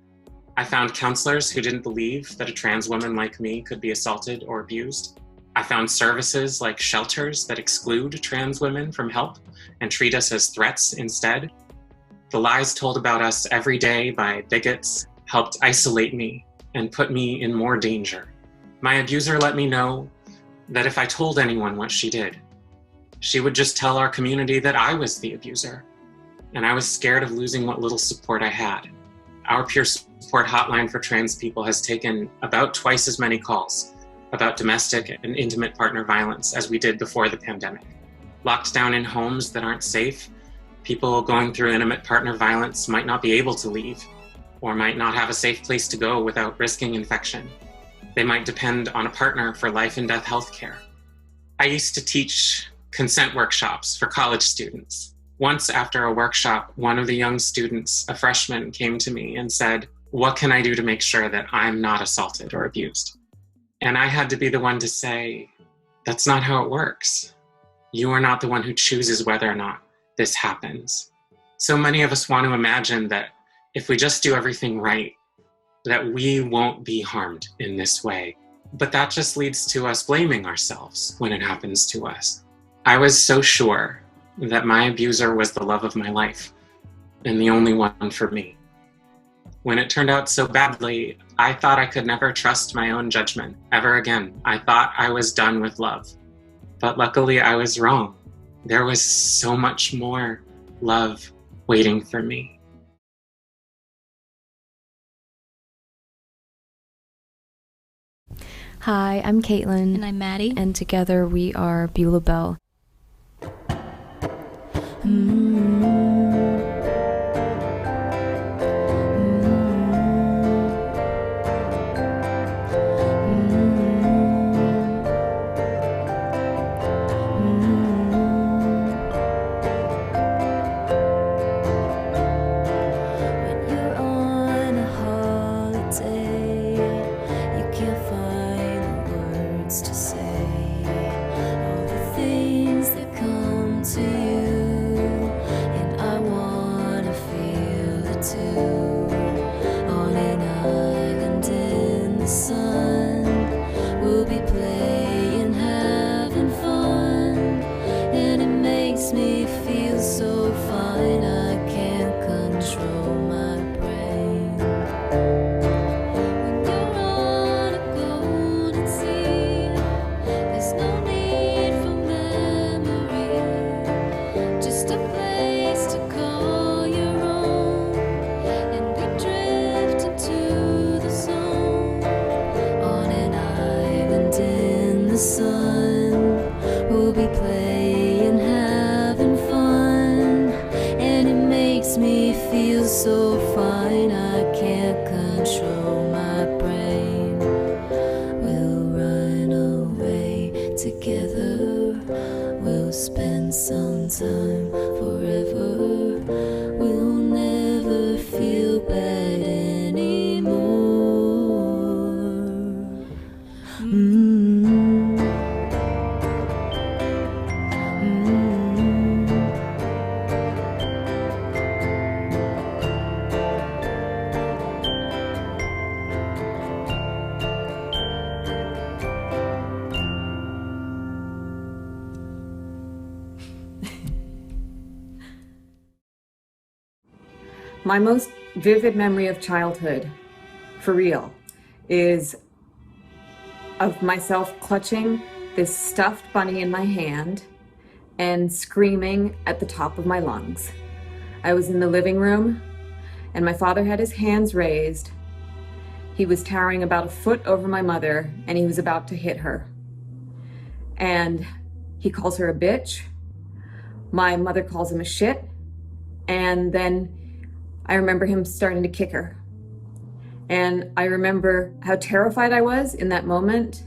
I found counselors who didn't believe that a trans woman like me could be assaulted or abused. I found services like shelters that exclude trans women from help and treat us as threats instead. The lies told about us every day by bigots helped isolate me and put me in more danger. My abuser let me know that if I told anyone what she did, she would just tell our community that I was the abuser. And I was scared of losing what little support I had. Our peer support hotline for trans people has taken about twice as many calls about domestic and intimate partner violence as we did before the pandemic. Locked down in homes that aren't safe, people going through intimate partner violence might not be able to leave, or might not have a safe place to go without risking infection. They might depend on a partner for life and death health care. I used to teach consent workshops for college students. Once after a workshop, one of the young students, a freshman, came to me and said, "What can I do to make sure that I'm not assaulted or abused?" And I had to be the one to say, that's not how it works. You are not the one who chooses whether or not this happens. So many of us want to imagine that if we just do everything right, that we won't be harmed in this way. But that just leads to us blaming ourselves when it happens to us. I was so sure that my abuser was the love of my life and the only one for me. When it turned out so badly, I thought I could never trust my own judgment ever again. I thought I was done with love. But luckily I was wrong. There was so much more love waiting for me. Hi, I'm Caitlin. And I'm Maddie. And together we are Beulahbelle. together. We'll spend some time forever. We'll never feel bad anymore. My most vivid memory of childhood, for real, is of myself clutching this stuffed bunny in my hand and screaming at the top of my lungs. I was in the living room and my father had his hands raised. He was towering about a foot over my mother and he was about to hit her. And he calls her a bitch. My mother calls him a shit. And then I remember him starting to kick her. And I remember how terrified I was in that moment.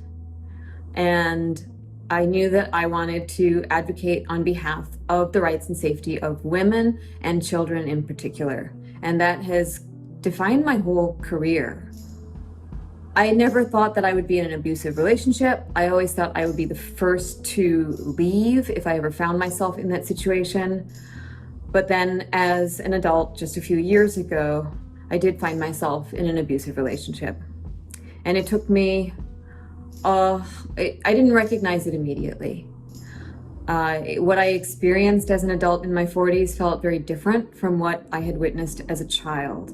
And I knew that I wanted to advocate on behalf of the rights and safety of women and children in particular. And that has defined my whole career. I never thought that I would be in an abusive relationship. I always thought I would be the first to leave if I ever found myself in that situation. But then as an adult, just a few years ago, I did find myself in an abusive relationship. And it took me, I didn't recognize it immediately. What I experienced as an adult in my 40s felt very different from what I had witnessed as a child.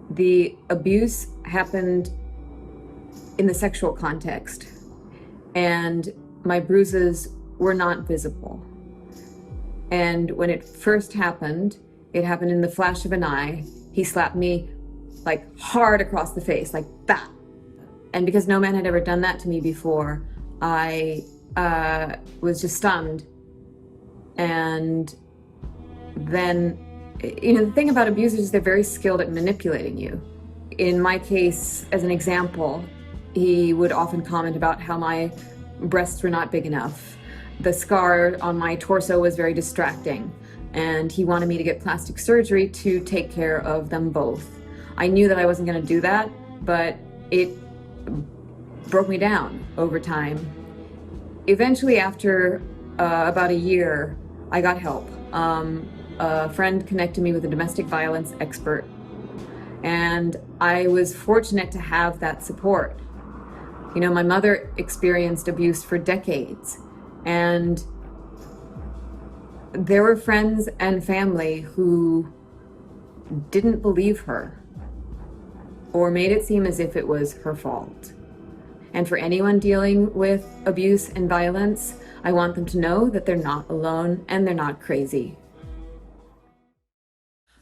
The abuse happened in the sexual context, and my bruises were not visible. And when it first happened, it happened in the flash of an eye. He slapped me like hard across the face, like that. And because no man had ever done that to me before, I was just stunned. And then, the thing about abusers is they're very skilled at manipulating you. In my case, as an example, he would often comment about how my breasts were not big enough. The scar on my torso was very distracting, and he wanted me to get plastic surgery to take care of them both. I knew that I wasn't going to do that, but it broke me down over time. Eventually, after about a year, I got help. A friend connected me with a domestic violence expert, and I was fortunate to have that support. My mother experienced abuse for decades. And there were friends and family who didn't believe her or made it seem as if it was her fault. And for anyone dealing with abuse and violence, I want them to know that they're not alone and they're not crazy.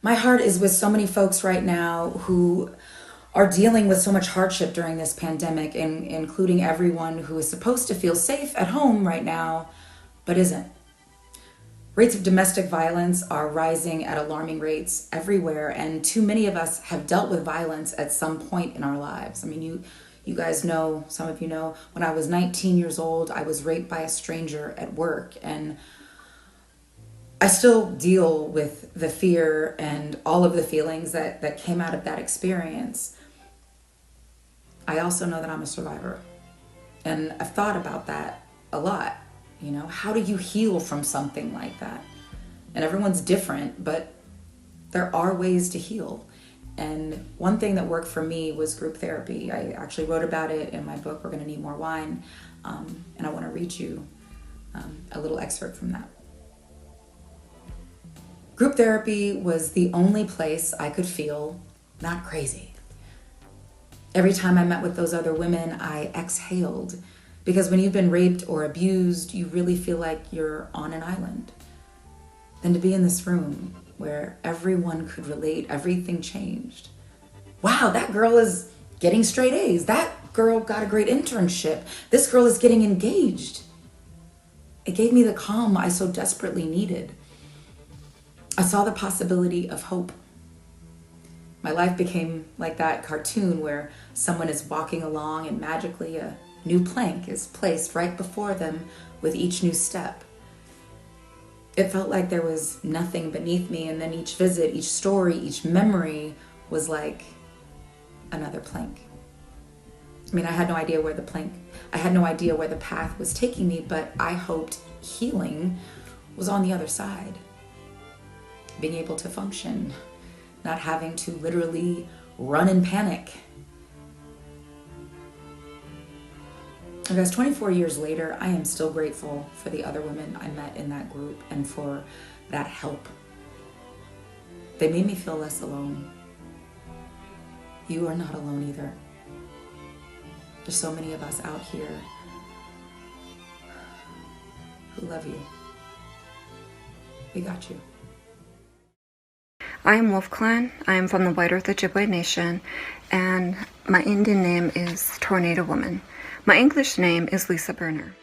My heart is with so many folks right now who are dealing with so much hardship during this pandemic, including everyone who is supposed to feel safe at home right now, but isn't. Rates of domestic violence are rising at alarming rates everywhere, and too many of us have dealt with violence at some point in our lives. I mean, you guys know, some of you know, when I was 19 years old, I was raped by a stranger at work, and I still deal with the fear and all of the feelings that came out of that experience. I also know that I'm a survivor, and I've thought about that a lot. How do you heal from something like that? And everyone's different, but there are ways to heal. And one thing that worked for me was group therapy. I actually wrote about it in my book, We're Gonna Need More Wine, and I want to read you a little excerpt from that. Group therapy was the only place I could feel not crazy. Every time I met with those other women, I exhaled, because when you've been raped or abused, you really feel like you're on an island. Then to be in this room where everyone could relate, everything changed. Wow, that girl is getting straight A's. That girl got a great internship. This girl is getting engaged. It gave me the calm I so desperately needed. I saw the possibility of hope. My life became like that cartoon where someone is walking along and magically a new plank is placed right before them with each new step. It felt like there was nothing beneath me, and then each visit, each story, each memory was like another plank. I mean, I had no idea where the path was taking me, but I hoped healing was on the other side. Being able to function, not having to literally run in panic. I guess 24 years later, I am still grateful for the other women I met in that group and for that help. They made me feel less alone. You are not alone either. There's so many of us out here who love you. We got you. I am Wolf Clan. I am from the White Earth Ojibwe Nation, and my Indian name is Tornado Woman. My English name is Lisa Burner.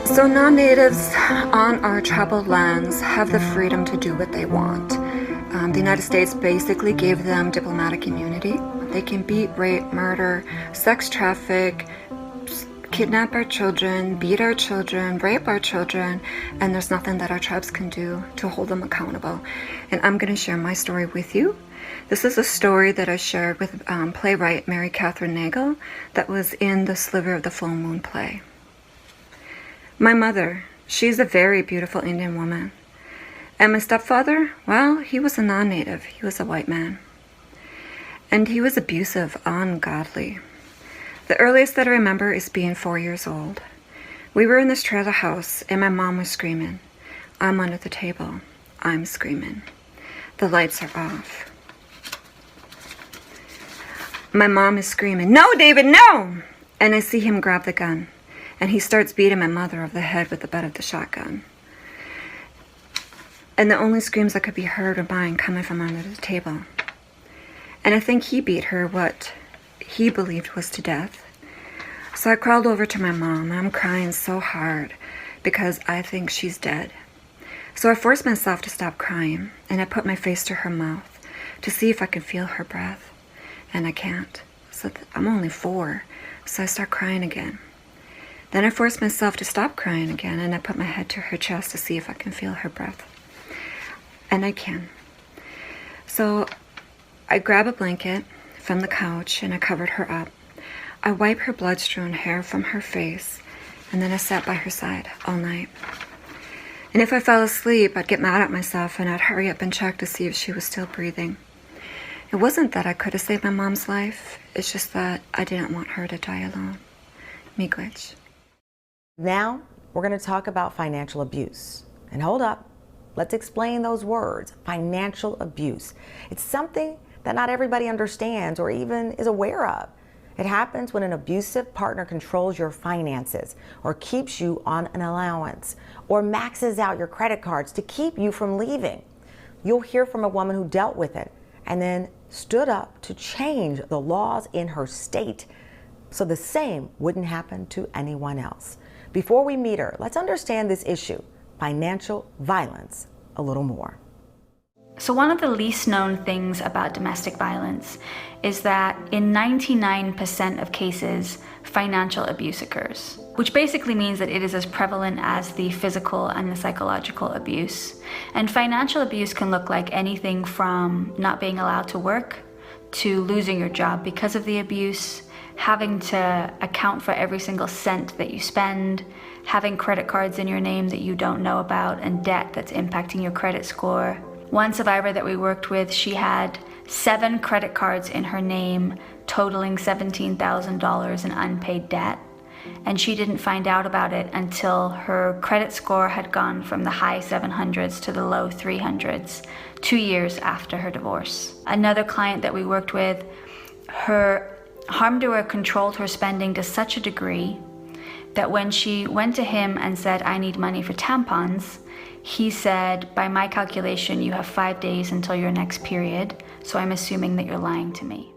So non-natives on our tribal lands have the freedom to do what they want. The United States basically gave them diplomatic immunity. They can beat, rape, murder, sex traffic, kidnap our children, beat our children, rape our children, and there's nothing that our tribes can do to hold them accountable. And I'm going to share my story with you. This is a story that I shared with playwright Mary Catherine Nagel that was in the Sliver of the Full Moon play. My mother, she's a very beautiful Indian woman. And my stepfather, well, he was a non-native. He was a white man. And he was abusive, ungodly. The earliest that I remember is being 4 years old. We were in this trailer house and my mom was screaming. I'm under the table. I'm screaming. The lights are off. My mom is screaming, "No, David, no!" And I see him grab the gun. And he starts beating my mother over the head with the butt of the shotgun. And the only screams that could be heard were mine coming from under the table. And I think he beat her what he believed was to death. So I crawled over to my mom. I'm crying so hard because I think she's dead. So I forced myself to stop crying, and I put my face to her mouth to see if I could feel her breath. And I can't. So I'm only 4, so I start crying again. Then I forced myself to stop crying again, and I put my head to her chest to see if I can feel her breath. And I can. So I grab a blanket from the couch and I covered her up. I wipe her blood-strewn hair from her face, and then I sat by her side all night. And if I fell asleep, I'd get mad at myself and I'd hurry up and check to see if she was still breathing. It wasn't that I could have saved my mom's life, it's just that I didn't want her to die alone. Miigwech. Now, we're going to talk about financial abuse. And hold up, let's explain those words, financial abuse. It's something that not everybody understands or even is aware of. It happens when an abusive partner controls your finances or keeps you on an allowance or maxes out your credit cards to keep you from leaving. You'll hear from a woman who dealt with it and then stood up to change the laws in her state so the same wouldn't happen to anyone else. Before we meet her, let's understand this issue, financial violence, a little more. So one of the least known things about domestic violence is that in 99% of cases, financial abuse occurs, which basically means that it is as prevalent as the physical and the psychological abuse. And financial abuse can look like anything from not being allowed to work, to losing your job because of the abuse, having to account for every single cent that you spend, having credit cards in your name that you don't know about, and debt that's impacting your credit score. One survivor that we worked with, she had 7 credit cards in her name, totaling $17,000 in unpaid debt. And she didn't find out about it until her credit score had gone from the high 700s to the low 300s, 2 years after her divorce. Another client that we worked with, her harm doer controlled her spending to such a degree that when she went to him and said, "I need money for tampons," he said, "By my calculation, you have 5 days until your next period, so I'm assuming that you're lying to me."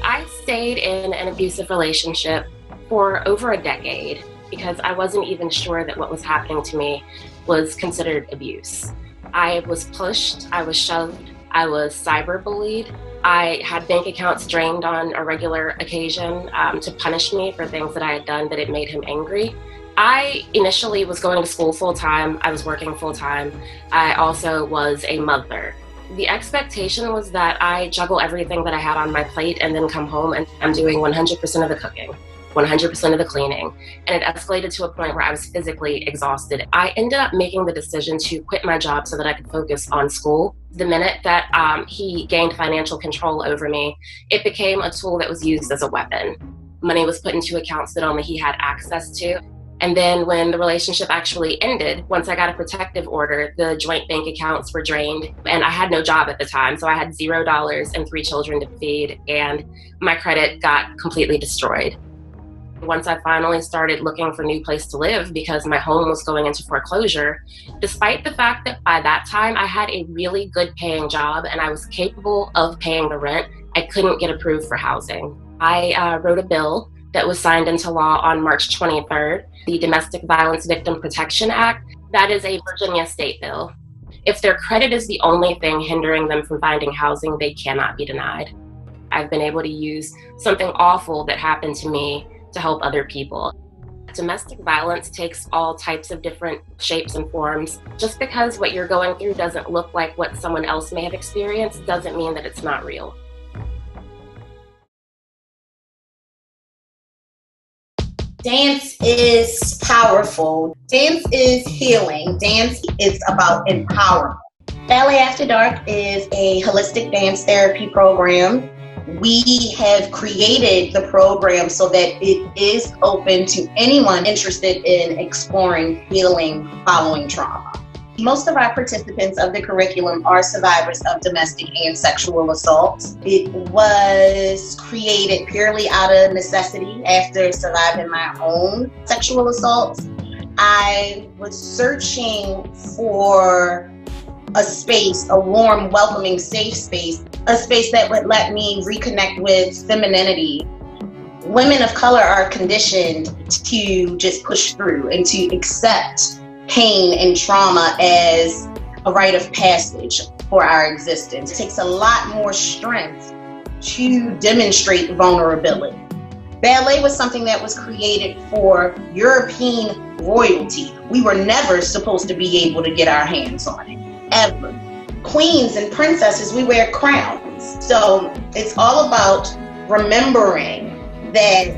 I stayed in an abusive relationship for over a decade because I wasn't even sure that what was happening to me was considered abuse. I was pushed, I was shoved, I was cyberbullied. I had bank accounts drained on a regular occasion to punish me for things that I had done that it made him angry. I initially was going to school full-time. I was working full-time. I also was a mother. The expectation was that I juggle everything that I had on my plate and then come home and I'm doing 100% of the cooking, 100% of the cleaning. And it escalated to a point where I was physically exhausted. I ended up making the decision to quit my job so that I could focus on school. The minute that he gained financial control over me, it became a tool that was used as a weapon. Money was put into accounts that only he had access to. And then when the relationship actually ended, once I got a protective order, the joint bank accounts were drained and I had no job at the time. So I had $0 and 3 children to feed and my credit got completely destroyed. Once I finally started looking for a new place to live because my home was going into foreclosure, despite the fact that by that time I had a really good paying job and I was capable of paying the rent, I couldn't get approved for housing. I wrote a bill that was signed into law on March 23rd, the Domestic Violence Victim Protection Act. That is a Virginia state bill. If their credit is the only thing hindering them from finding housing, they cannot be denied. I've been able to use something awful that happened to me to help other people. Domestic violence takes all types of different shapes and forms. Just because what you're going through doesn't look like what someone else may have experienced doesn't mean that it's not real. Dance is powerful. Dance is healing. Dance is about empowerment. Ballet After Dark is a holistic dance therapy program. We have created the program so that it is open to anyone interested in exploring healing following trauma. Most of our participants of the curriculum are survivors of domestic and sexual assault. It was created purely out of necessity after surviving my own sexual assaults. I was searching for a space, a warm, welcoming, safe space, a space that would let me reconnect with femininity. Women of color are conditioned to just push through and to accept pain and trauma as a rite of passage for our existence. It takes a lot more strength to demonstrate vulnerability. Ballet was something that was created for European royalty. We were never supposed to be able to get our hands on it, ever. Queens and princesses, we wear crowns. So it's all about remembering that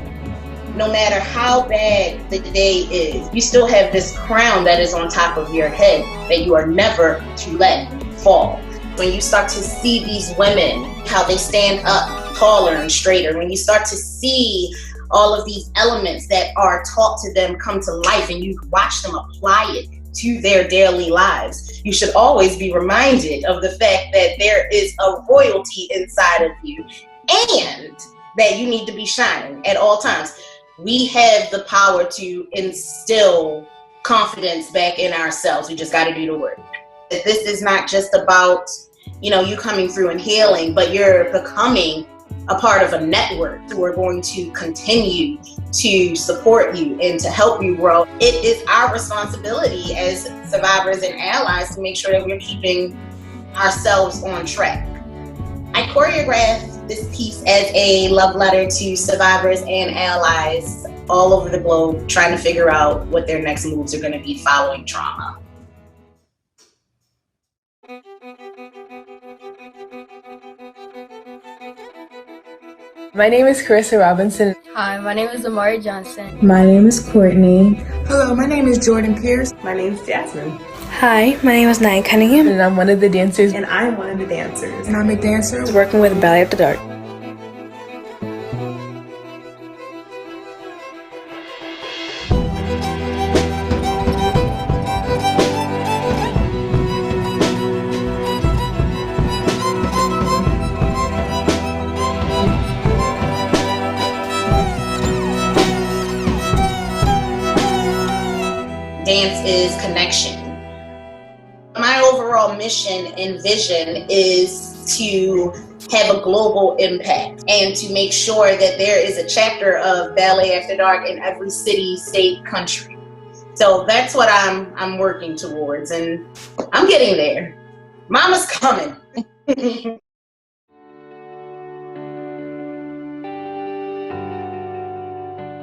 no matter how bad the day is, you still have this crown that is on top of your head that you are never to let fall. When you start to see these women, how they stand up taller and straighter, when you start to see all of these elements that are taught to them come to life and you watch them apply it to their daily lives, you should always be reminded of the fact that there is a royalty inside of you and that you need to be shining at all times. We have the power to instill confidence back in ourselves. We just got to do the work. This is not just about, you coming through and healing, but you're becoming a part of a network who are going to continue to support you and to help you grow. It is our responsibility as survivors and allies to make sure that we're keeping ourselves on track. I choreographed this piece as a love letter to survivors and allies all over the globe trying to figure out what their next moves are going to be following trauma. My name is Carissa Robinson. Hi, my name is Amar'e Johnson. My name is Courtney. Hello, my name is Jordan Pierce. My name is Jasmine. Hi, my name is Nia Cunningham. And I'm one of the dancers. And I'm one of the dancers. And I'm a dancer working with Ballet After Dark. Dance is connection. My overall mission and vision is to have a global impact and to make sure that there is a chapter of Ballet After Dark in every city, state, country. So that's what I'm working towards, and I'm getting there. Mama's coming.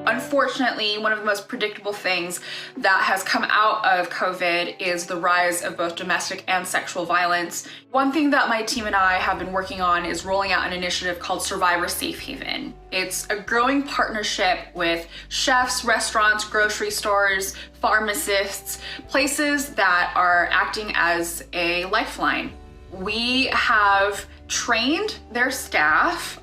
Unfortunately, one of the most predictable things that has come out of COVID is the rise of both domestic and sexual violence. One thing that my team and I have been working on is rolling out an initiative called Survivor Safe Haven. It's a growing partnership with chefs, restaurants, grocery stores, pharmacists, places that are acting as a lifeline. We have trained their staff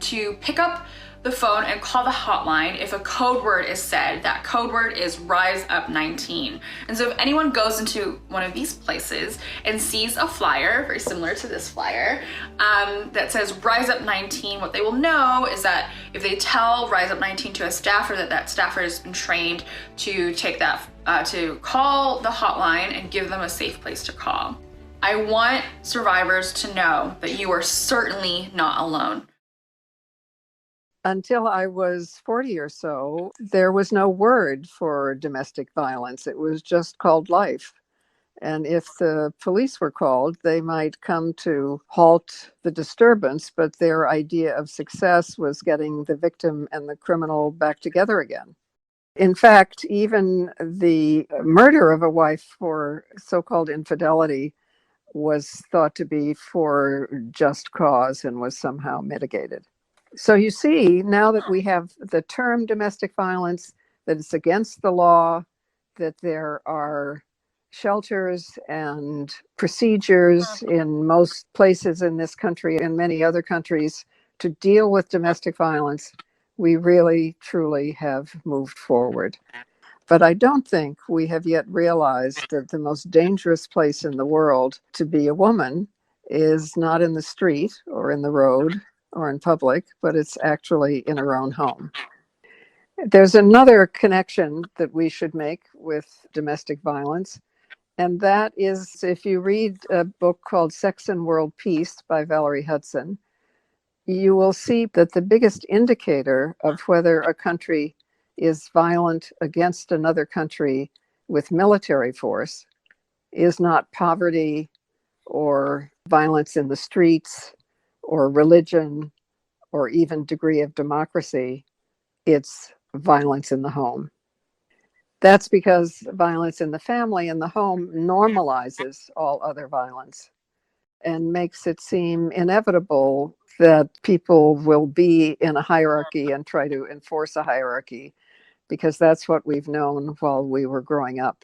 to pick up the phone and call the hotline if a code word is said. That code word is Rise Up 19. And so if anyone goes into one of these places and sees a flyer, very similar to this flyer, that says Rise Up 19, what they will know is that if they tell Rise Up 19 to a staffer, that staffer has been trained to take that, to call the hotline and give them a safe place to call. I want survivors to know that you are certainly not alone. Until I was 40 or so, there was no word for domestic violence. It was just called life. And if the police were called, they might come to halt the disturbance, but their idea of success was getting the victim and the criminal back together again. In fact, even the murder of a wife for so-called infidelity was thought to be for just cause and was somehow mitigated. So you see, now that we have the term domestic violence, that it's against the law, that there are shelters and procedures in most places in this country and many other countries to deal with domestic violence, we really, truly have moved forward. But I don't think we have yet realized that the most dangerous place in the world to be a woman is not in the street or in the road or in public, but it's actually in her own home. There's another connection that we should make with domestic violence, and that is if you read a book called Sex and World Peace by Valerie Hudson, you will see that the biggest indicator of whether a country is violent against another country with military force is not poverty or violence in the streets or religion or even degree of democracy, it's violence in the home. That's because violence in the family and the home normalizes all other violence and makes it seem inevitable that people will be in a hierarchy and try to enforce a hierarchy because that's what we've known while we were growing up.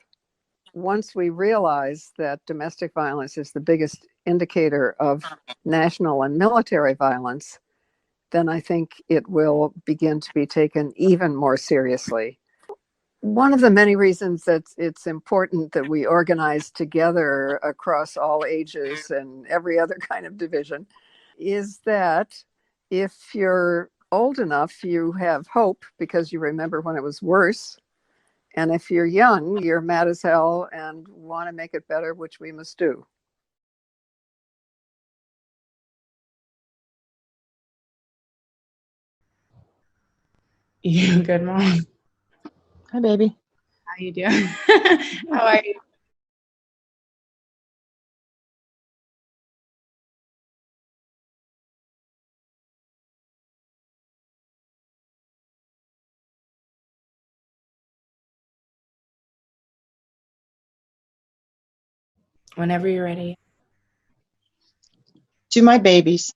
Once we realize that domestic violence is the biggest indicator of national and military violence, then I think it will begin to be taken even more seriously. One of the many reasons that it's important that we organize together across all ages and every other kind of division is that if you're old enough, you have hope because you remember when it was worse. And if you're young, you're mad as hell and want to make it better, which we must do. You good, Mom? Hi, baby. How you doing? How are you? Whenever you're ready. To my babies.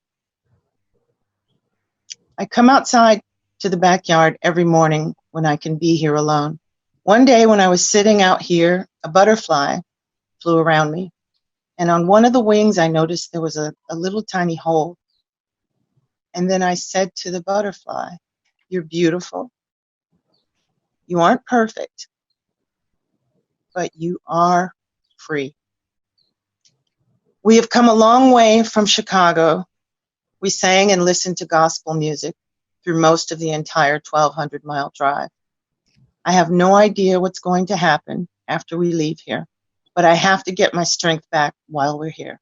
I come outside to the backyard every morning when I can be here alone. One day when I was sitting out here, a butterfly flew around me, and on one of the wings I noticed there was a little tiny hole. And then I said to the butterfly, "You're beautiful. You aren't perfect, but you are free." We have come a long way from Chicago. We sang and listened to gospel music through most of the entire 1,200-mile drive. I have no idea what's going to happen after we leave here, but I have to get my strength back while we're here.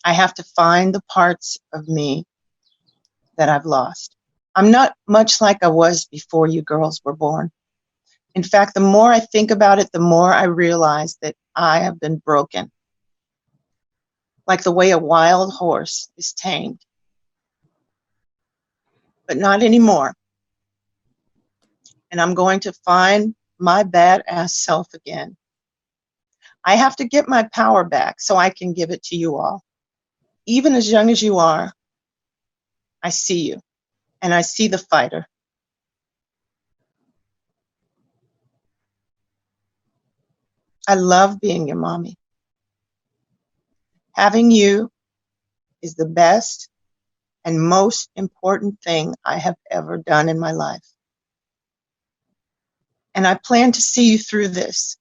I have to find the parts of me that I've lost. I'm not much like I was before you girls were born. In fact, the more I think about it, the more I realize that I have been broken. Like the way a wild horse is tamed. But not anymore. And I'm going to find my badass self again. I have to get my power back so I can give it to you all. Even as young as you are, I see you, and I see the fighter. I love being your mommy. Having you is the best and most important thing I have ever done in my life. And I plan to see you through this.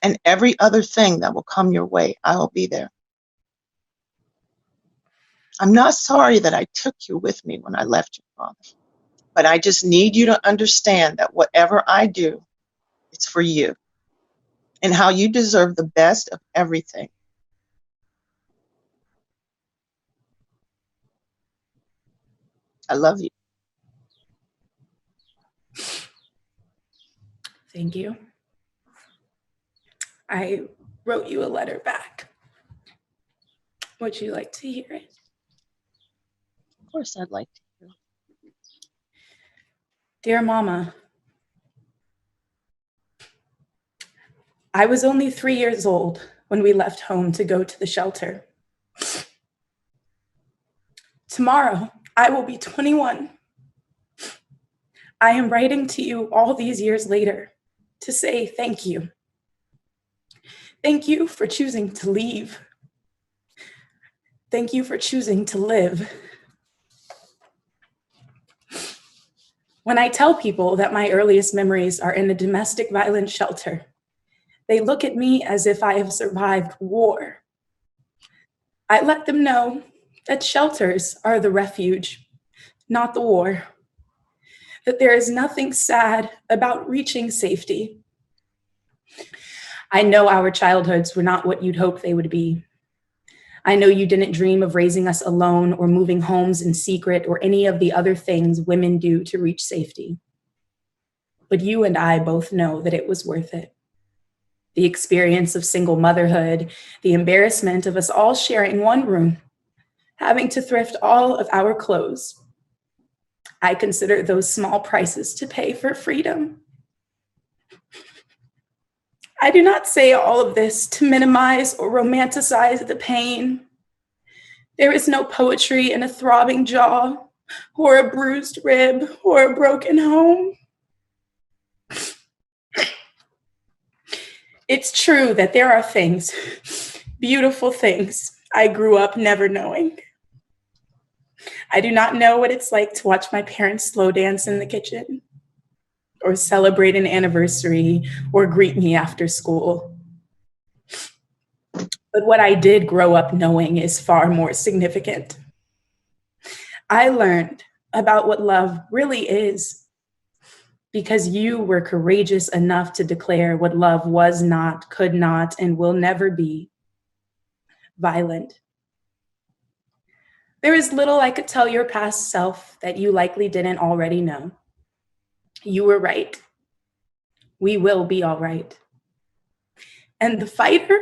And every other thing that will come your way, I will be there. I'm not sorry that I took you with me when I left your father, but I just need you to understand that whatever I do, it's for you and how you deserve the best of everything. I love you. Thank you. I wrote you a letter back. Would you like to hear it? Of course, I'd like to hear it. Dear Mama, I was only 3 years old when we left home to go to the shelter. Tomorrow, I will be 21. I am writing to you all these years later to say thank you. Thank you for choosing to leave. Thank you for choosing to live. When I tell people that my earliest memories are in a domestic violence shelter, they look at me as if I have survived war. I let them know that shelters are the refuge, not the war. That there is nothing sad about reaching safety. I know our childhoods were not what you'd hope they would be. I know you didn't dream of raising us alone or moving homes in secret or any of the other things women do to reach safety. But you and I both know that it was worth it. The experience of single motherhood, the embarrassment of us all sharing one room, having to thrift all of our clothes. I consider those small prices to pay for freedom. I do not say all of this to minimize or romanticize the pain. There is no poetry in a throbbing jaw, or a bruised rib, or a broken home. It's true that there are things, beautiful things, I grew up never knowing. I do not know what it's like to watch my parents slow dance in the kitchen, or celebrate an anniversary, or greet me after school. But what I did grow up knowing is far more significant. I learned about what love really is because you were courageous enough to declare what love was not, could not, and will never be: violent. There is little I could tell your past self that you likely didn't already know. You were right. We will be all right. And the fighter,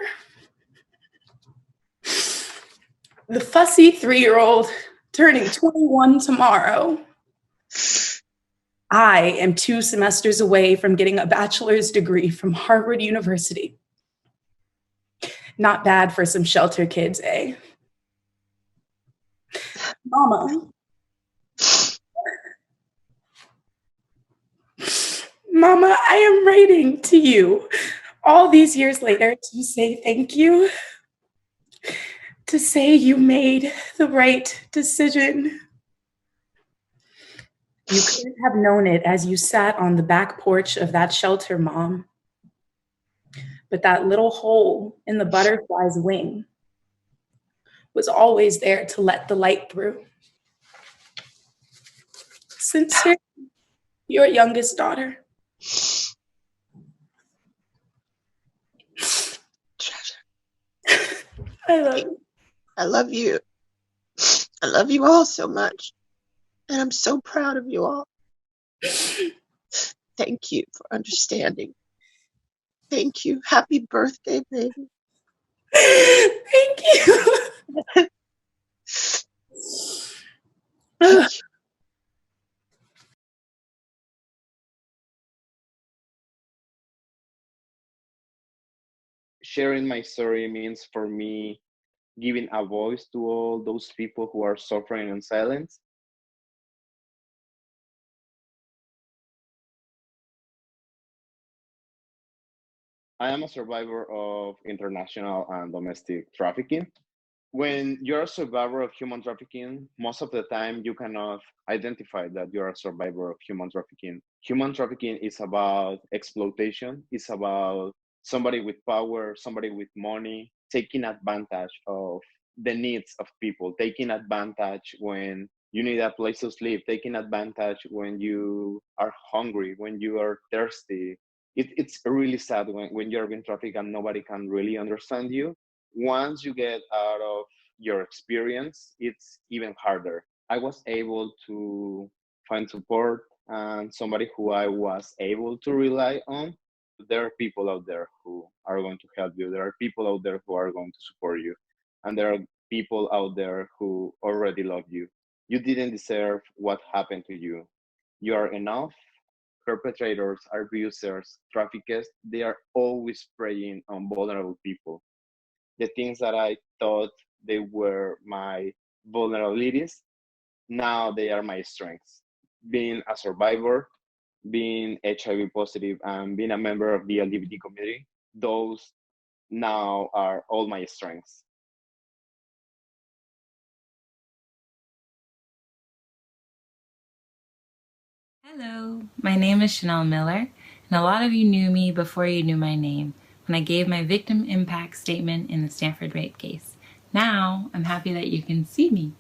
the fussy 3-year-old turning 21 tomorrow, I am 2 semesters away from getting a bachelor's degree from Harvard University. Not bad for some shelter kids, eh? Mama. Mama, I am writing to you all these years later to say thank you, to say you made the right decision. You couldn't have known it as you sat on the back porch of that shelter, Mom. But that little hole in the butterfly's wing was always there to let the light through. Sincerely, your youngest daughter. I love you. I love you. I love you all so much. And I'm so proud of you all. Thank you for understanding. Thank you. Happy birthday, baby. Thank you. Thank you. Sharing my story means for me giving a voice to all those people who are suffering in silence. I am a survivor of international and domestic trafficking. When you're a survivor of human trafficking, most of the time you cannot identify that you're a survivor of human trafficking. Human trafficking is about exploitation, it's about somebody with power, somebody with money, taking advantage of the needs of people, taking advantage when you need a place to sleep, taking advantage when you are hungry, when you are thirsty. It's really sad when you're being trafficked and nobody can really understand you. Once you get out of your experience, it's even harder. I was able to find support and somebody who I was able to rely on. There are people out there who are going to help you. There are people out there who are going to support you. And there are people out there who already love you. You didn't deserve what happened to you. You are enough. Perpetrators, abusers, traffickers, they are always preying on vulnerable people. The things that I thought they were my vulnerabilities, now they are my strengths. Being a survivor, being HIV positive, and being a member of the LGBT community, those now are all my strengths. Hello, my name is Chanel Miller, and a lot of you knew me before you knew my name when I gave my victim impact statement in the Stanford rape case. Now, I'm happy that you can see me.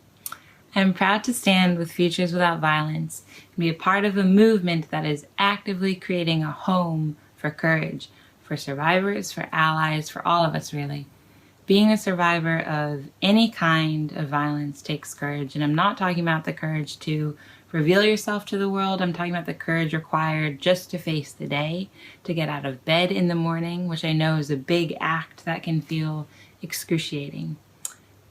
I'm proud to stand with Futures Without Violence and be a part of a movement that is actively creating a home for courage, for survivors, for allies, for all of us really. Being a survivor of any kind of violence takes courage, and I'm not talking about the courage to reveal yourself to the world. I'm talking about the courage required just to face the day, to get out of bed in the morning, which I know is a big act that can feel excruciating.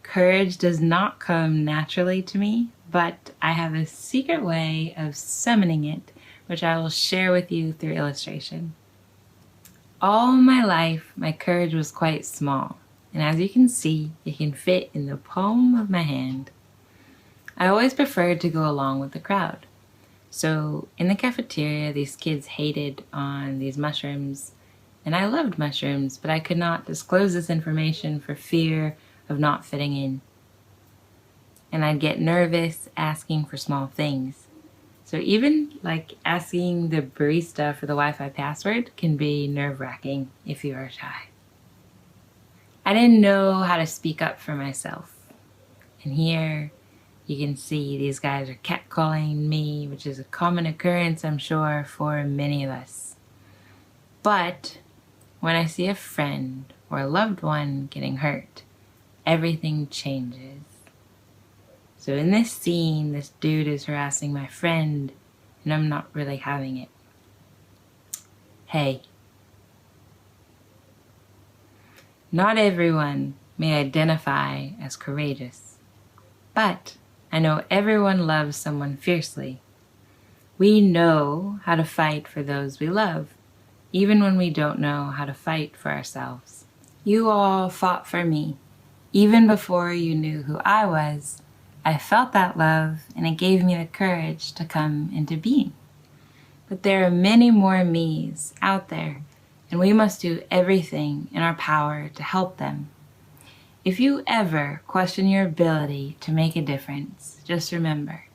Courage does not come naturally to me, but I have a secret way of summoning it, which I will share with you through illustration. All my life, my courage was quite small, and as you can see, it can fit in the palm of my hand. I always preferred to go along with the crowd. So in the cafeteria, these kids hated on these mushrooms, and I loved mushrooms, but I could not disclose this information for fear of not fitting in. And I'd get nervous asking for small things. So even like asking the barista for the Wi-Fi password can be nerve-wracking if you are shy. I didn't know how to speak up for myself. And here you can see these guys are catcalling me, which is a common occurrence, I'm sure, for many of us. But when I see a friend or a loved one getting hurt, everything changes. So in this scene, this dude is harassing my friend, and I'm not really having it. Hey. Not everyone may identify as courageous, but I know everyone loves someone fiercely. We know how to fight for those we love, even when we don't know how to fight for ourselves. You all fought for me. Even before you knew who I was, I felt that love, and it gave me the courage to come into being. But there are many more me's out there, and we must do everything in our power to help them. If you ever question your ability to make a difference, just remember,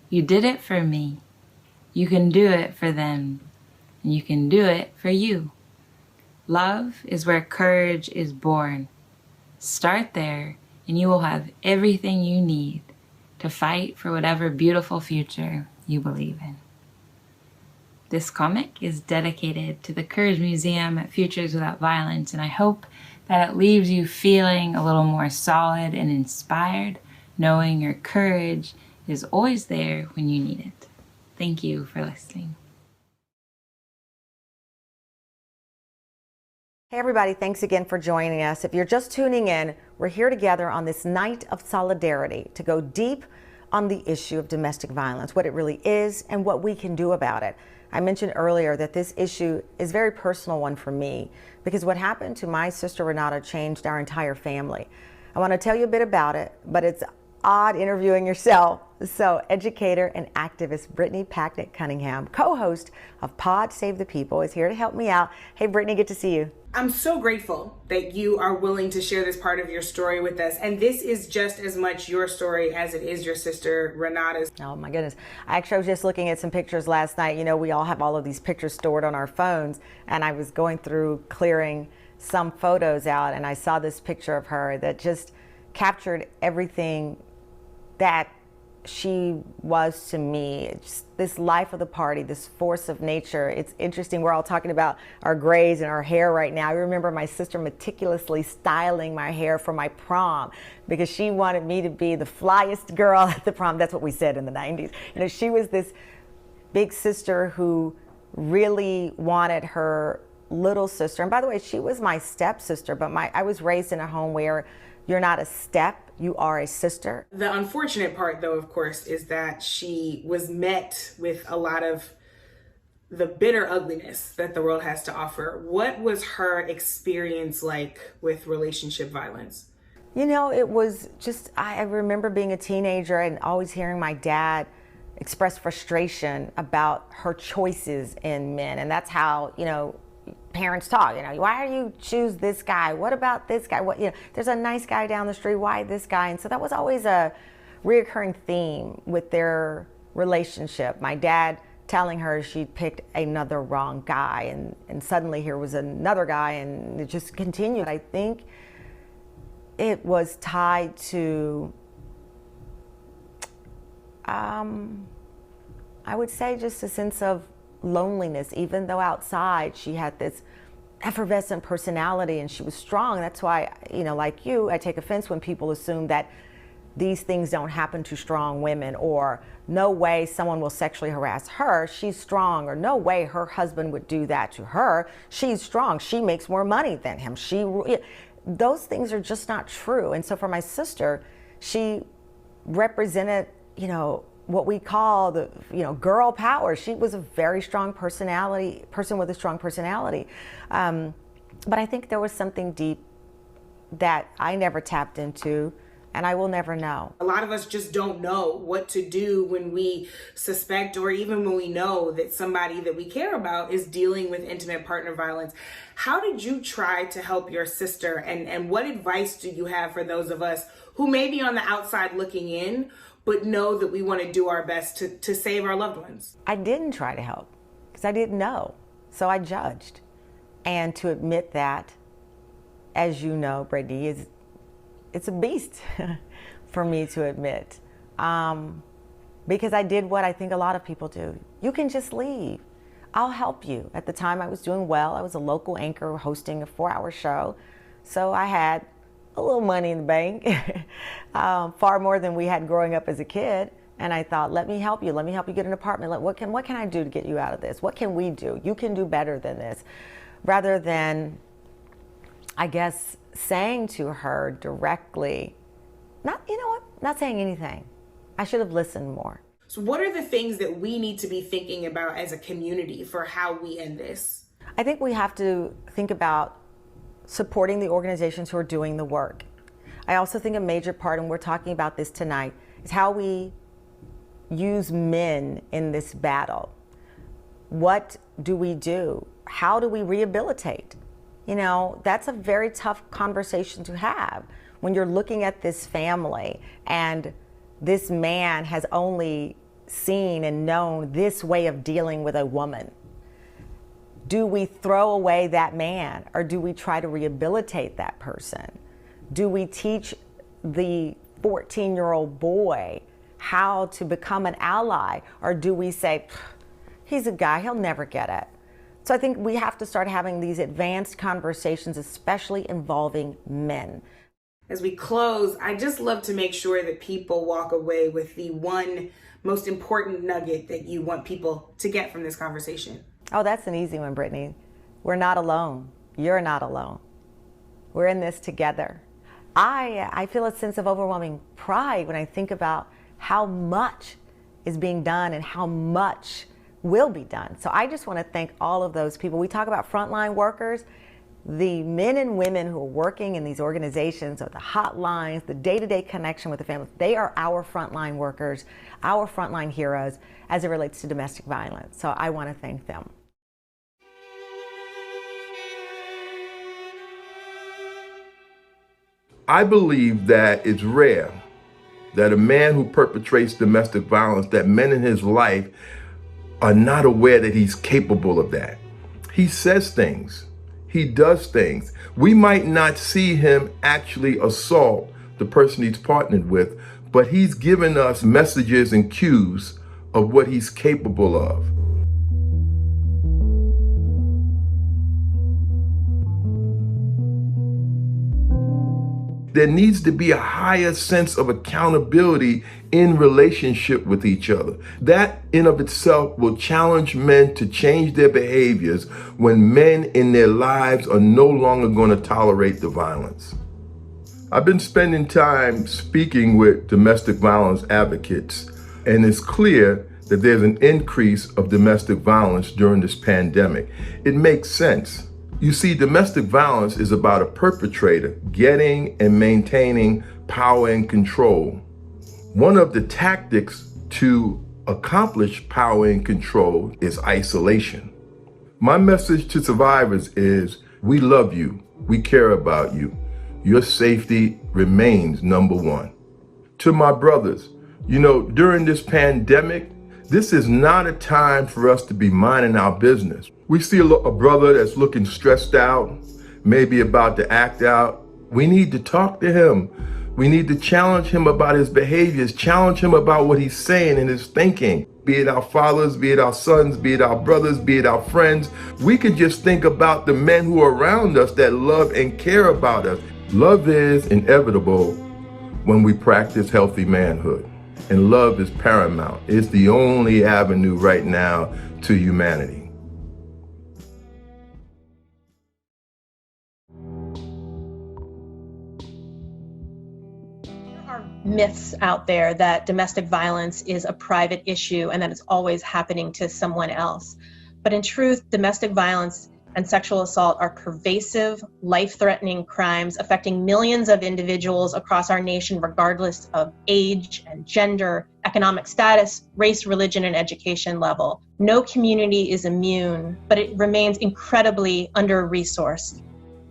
you did it for me. You can do it for them, and you can do it for you. Love is where courage is born. Start there, and you will have everything you need to fight for whatever beautiful future you believe in. This comic is dedicated to the Courage Museum at Futures Without Violence, and I hope that it leaves you feeling a little more solid and inspired, knowing your courage is always there when you need it. Thank you for listening. Hey everybody, thanks again for joining us. If you're just tuning in, we're here together on this night of solidarity to go deep on the issue of domestic violence, what it really is and what we can do about it. I mentioned earlier that this issue is a very personal one for me because what happened to my sister Renata changed our entire family. I want to tell you a bit about it, but it's odd interviewing yourself. So educator and activist Brittany Packnett-Cunningham, co-host of Pod Save the People, is here to help me out. Hey Brittany, good to see you. I'm so grateful that you are willing to share this part of your story with us. And this is just as much your story as it is your sister Renata's. Oh my goodness. I was just looking at some pictures last night. You know, we all have all of these pictures stored on our phones. And I was going through clearing some photos out and I saw this picture of her that just captured everything that she was to me. It's this life of the party, this force of nature. It's interesting. We're all talking about our grays and our hair right now. I remember my sister meticulously styling my hair for my prom because she wanted me to be the flyest girl at the prom. That's what we said in the 90s. You know, she was this big sister who really wanted her little sister. And by the way, she was my stepsister, but I was raised in a home where you're not a step, you are a sister. The unfortunate part, though, of course, is that she was met with a lot of the bitter ugliness that the world has to offer. What was her experience like with relationship violence? You know, it was just, I remember being a teenager and always hearing my dad express frustration about her choices in men. And that's how, you know, parents talk, you know, why do you choose this guy? What about this guy? What, you know, there's a nice guy down the street, why this guy? And so that was always a reoccurring theme with their relationship. My dad telling her she'd picked another wrong guy and suddenly here was another guy and it just continued. I think it was tied to, I would say just a sense of loneliness, even though outside she had this effervescent personality and she was strong. That's why, you know, like you, I take offense when people assume that these things don't happen to strong women, or no way someone will sexually harass her, she's strong, or no way her husband would do that to her, she's strong, she makes more money than him. Those things are just not true. And so for my sister, she represented, you know, what we call the, you know, girl power. She was a very strong personality, person with a strong personality. But I think there was something deep that I never tapped into and I will never know. A lot of us just don't know what to do when we suspect or even when we know that somebody that we care about is dealing with intimate partner violence. How did you try to help your sister, and what advice do you have for those of us who may be on the outside looking in but know that we want to do our best to save our loved ones? I didn't try to help because I didn't know. So I judged. And to admit that, as you know, Brady, it's a beast for me to admit. Because I did what I think a lot of people do. You can just leave. I'll help you. At the time I was doing well. I was a local anchor hosting a 4-hour show. So I had a little money in the bank, far more than we had growing up as a kid. And I thought, let me help you. Let me help you get an apartment. What can I do to get you out of this? What can we do? You can do better than this. Rather than, I guess, saying to her directly, not saying anything. I should have listened more. So what are the things that we need to be thinking about as a community for how we end this? I think we have to think about supporting the organizations who are doing the work. I also think a major part, and we're talking about this tonight, is how we use men in this battle. What do we do? How do we rehabilitate? You know, that's a very tough conversation to have when you're looking at this family and this man has only seen and known this way of dealing with a woman. Do we throw away that man, or do we try to rehabilitate that person? Do we teach the 14-year-old boy how to become an ally, or do we say, he's a guy, he'll never get it? So I think we have to start having these advanced conversations, especially involving men. As we close, I just love to make sure that people walk away with the one most important nugget that you want people to get from this conversation. Oh, that's an easy one, Brittany. We're not alone. You're not alone. We're in this together. I feel a sense of overwhelming pride when I think about how much is being done and how much will be done. So I just want to thank all of those people. We talk about frontline workers, the men and women who are working in these organizations, or the hotlines, the day-to-day connection with the families. They are our frontline workers, our frontline heroes as it relates to domestic violence. So I want to thank them. I believe that it's rare that a man who perpetrates domestic violence, that men in his life are not aware that he's capable of that. He says things, he does things. We might not see him actually assault the person he's partnered with, but he's given us messages and cues of what he's capable of. There needs to be a higher sense of accountability in relationship with each other. That in of itself will challenge men to change their behaviors when men in their lives are no longer going to tolerate the violence. I've been spending time speaking with domestic violence advocates, and it's clear that there's an increase of domestic violence during this pandemic. It makes sense. You see, domestic violence is about a perpetrator getting and maintaining power and control. One of the tactics to accomplish power and control is isolation. My message to survivors is, we love you, we care about you. Your safety remains number one. To my brothers, during this pandemic, this is not a time for us to be minding our business. We see a brother that's looking stressed out, maybe about to act out. We need to talk to him. We need to challenge him about his behaviors, challenge him about what he's saying and his thinking. Be it our fathers, be it our sons, be it our brothers, be it our friends. We could just think about the men who are around us that love and care about us. Love is inevitable when we practice healthy manhood. And love is paramount. It's the only avenue right now to humanity. Myths out there that domestic violence is a private issue and that it's always happening to someone else. But in truth, domestic violence and sexual assault are pervasive, life-threatening crimes affecting millions of individuals across our nation, regardless of age and gender, economic status, race, religion, and education level. No community is immune, but it remains incredibly under-resourced.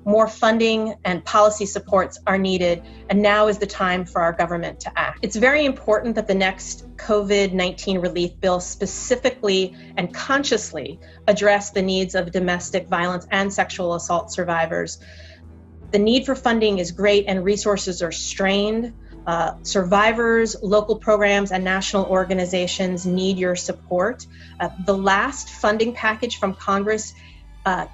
More funding and policy supports are needed, and now is the time for our government to act. It's very important that the next COVID-19 relief bill specifically and consciously address the needs of domestic violence and sexual assault survivors. The need for funding is great and resources are strained. Survivors, local programs, and national organizations need your support. The last funding package from Congress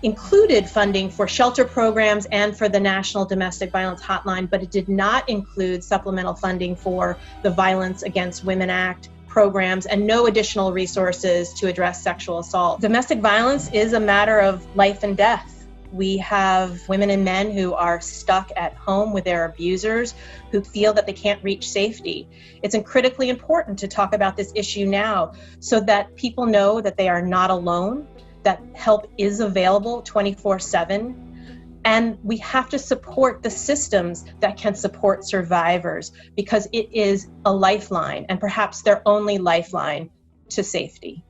included funding for shelter programs and for the National Domestic Violence Hotline, but it did not include supplemental funding for the Violence Against Women Act programs and no additional resources to address sexual assault. Domestic violence is a matter of life and death. We have women and men who are stuck at home with their abusers, who feel that they can't reach safety. It's critically important to talk about this issue now so that people know that they are not alone, that help is available 24/7, and we have to support the systems that can support survivors because it is a lifeline and perhaps their only lifeline to safety.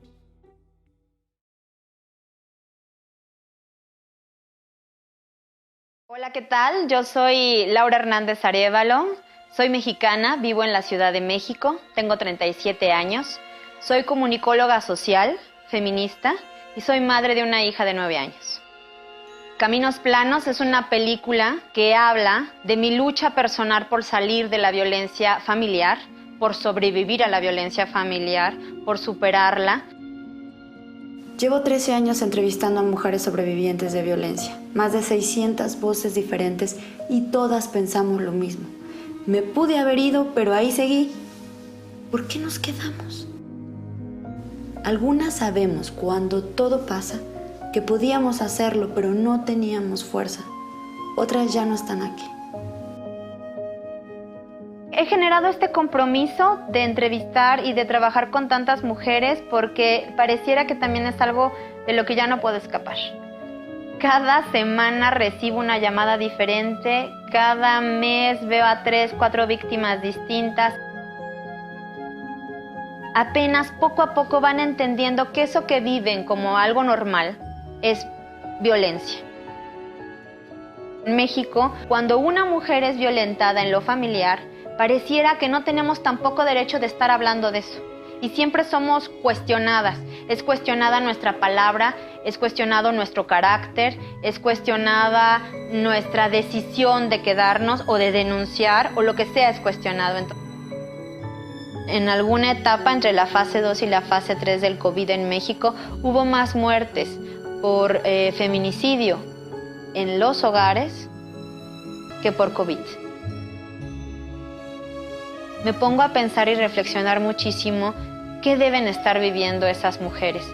Hola, ¿qué tal? Yo soy Laura Hernández Arévalo, soy mexicana, vivo en la Ciudad de México, tengo 37 años, soy comunicóloga social, feminista, y soy madre de una hija de 9 años. Caminos Planos es una película que habla de mi lucha personal por salir de la violencia familiar, por sobrevivir a la violencia familiar, por superarla. Llevo 13 años entrevistando a mujeres sobrevivientes de violencia, más de 600 voces diferentes y todas pensamos lo mismo. Me pude haber ido, pero ahí seguí. ¿Por qué nos quedamos? Algunas sabemos cuando todo pasa que podíamos hacerlo, pero no teníamos fuerza. Otras ya no están aquí. He generado este compromiso de entrevistar y de trabajar con tantas mujeres porque pareciera que también es algo de lo que ya no puedo escapar. Cada semana recibo una llamada diferente, cada mes veo a 3, 4 víctimas distintas. Apenas poco a poco van entendiendo que eso que viven como algo normal es violencia. En México, cuando una mujer es violentada en lo familiar, pareciera que no tenemos tampoco derecho de estar hablando de eso. Y siempre somos cuestionadas. Es cuestionada nuestra palabra, es cuestionado nuestro carácter, es cuestionada nuestra decisión de quedarnos o de denunciar, o lo que sea es cuestionado. En alguna etapa entre la fase 2 y la fase 3 del COVID en México, hubo más muertes por feminicidio en los hogares que por COVID. Me pongo a pensar y reflexionar muchísimo qué deben estar viviendo esas mujeres.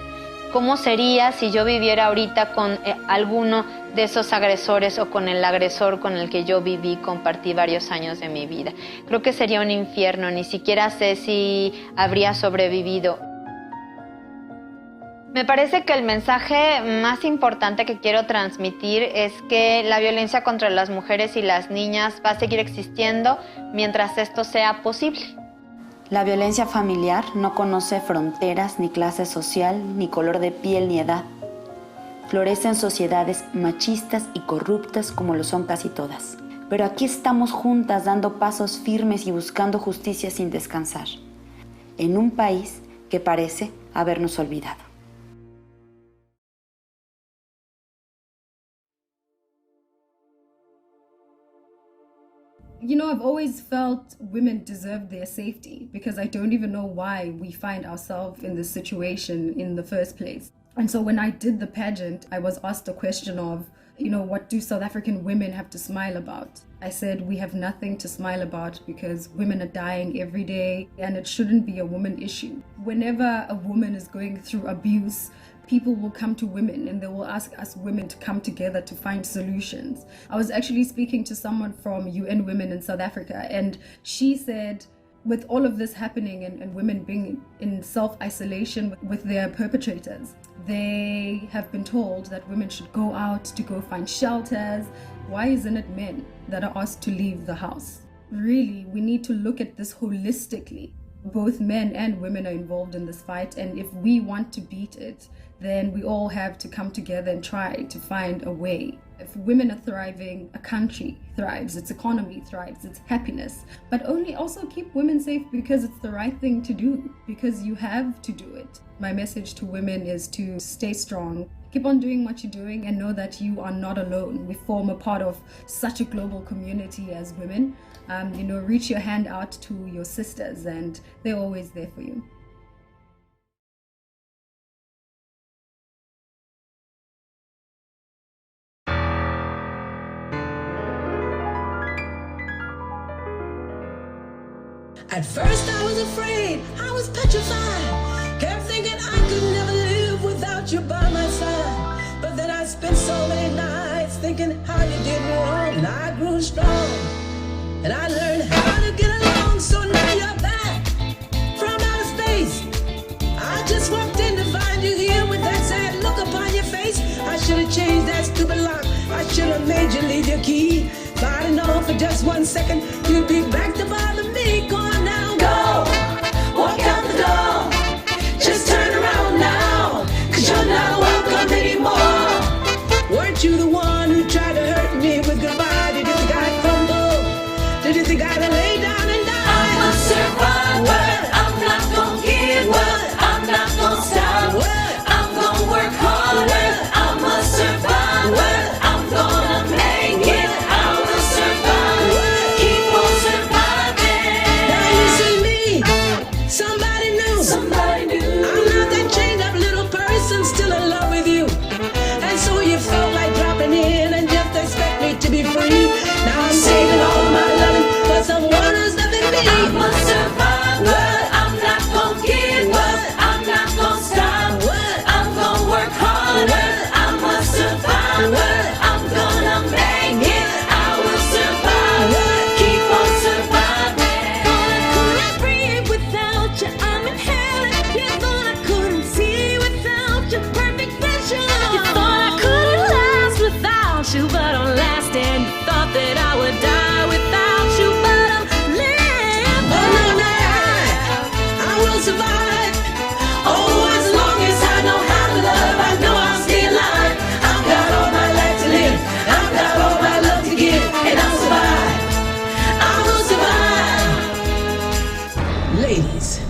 ¿Cómo sería si yo viviera ahorita con alguno de esos agresores o con el agresor con el que yo viví, compartí varios años de mi vida? Creo que sería un infierno, ni siquiera sé si habría sobrevivido. Me parece que el mensaje más importante que quiero transmitir es que la violencia contra las mujeres y las niñas va a seguir existiendo mientras esto sea posible. La violencia familiar no conoce fronteras, ni clase social, ni color de piel, ni edad. Florece en sociedades machistas y corruptas como lo son casi todas. Pero aquí estamos juntas dando pasos firmes y buscando justicia sin descansar. En un país que parece habernos olvidado. You know, I've always felt women deserve their safety because I don't even know why we find ourselves in this situation in the first place. And so when I did the pageant, I was asked a question of, you know, what do South African women have to smile about? I said, we have nothing to smile about because women are dying every day and it shouldn't be a woman issue. Whenever a woman is going through abuse, people will come to women and they will ask us women to come together to find solutions. I was actually speaking to someone from UN Women in South Africa, and she said, with all of this happening and women being in self-isolation with their perpetrators, they have been told that women should go out to go find shelters. Why isn't it men that are asked to leave the house? Really, we need to look at this holistically. Both men and women are involved in this fight, and if we want to beat it, then we all have to come together and try to find a way. If women are thriving, a country thrives, its economy thrives, its happiness. But only also keep women safe because it's the right thing to do, because you have to do it. My message to women is to stay strong, keep on doing what you're doing, and know that you are not alone. We form a part of such a global community as women. You know, reach your hand out to your sisters and they're always there for you. At first I was afraid, I was petrified. Kept thinking I could never live without you by my side. But then I spent so many nights thinking how you did me wrong. And I grew strong, and I learned how to get along. So now you're back from outer space. I just walked in to find you here with that sad look upon your face. I should have changed that stupid lock. I should have made you leave your key. If I'd have known for just 1 second you'd be back to bother me. Go on now, go, walk out the door. Just turn around now, 'cause you're not welcome anymore. Weren't you the one who tried to hurt me with goodbye? Did you think I'd crumble? Did you think I'd lay down and die? I'm a survivor, I'm not gonna give up, I'm not gonna stop, I'm gonna work harder, I'm a survivor, I'm gonna make it, I'm a survivor, keep on surviving. survive. What? I'm gonna make it. I will survive. What? Keep on surviving. Couldn't breathe without you. I'm in hell. You thought I couldn't see without your perfect vision. You thought I couldn't last without you, but I'm lasting. You thought that I would die without you, but I'm living. Oh, no, I will survive. Oh, as long as I know how to love, I know I'll stay alive. I've got all my life to live. I've got all my love to give, and I'll survive. I will survive. Ladies,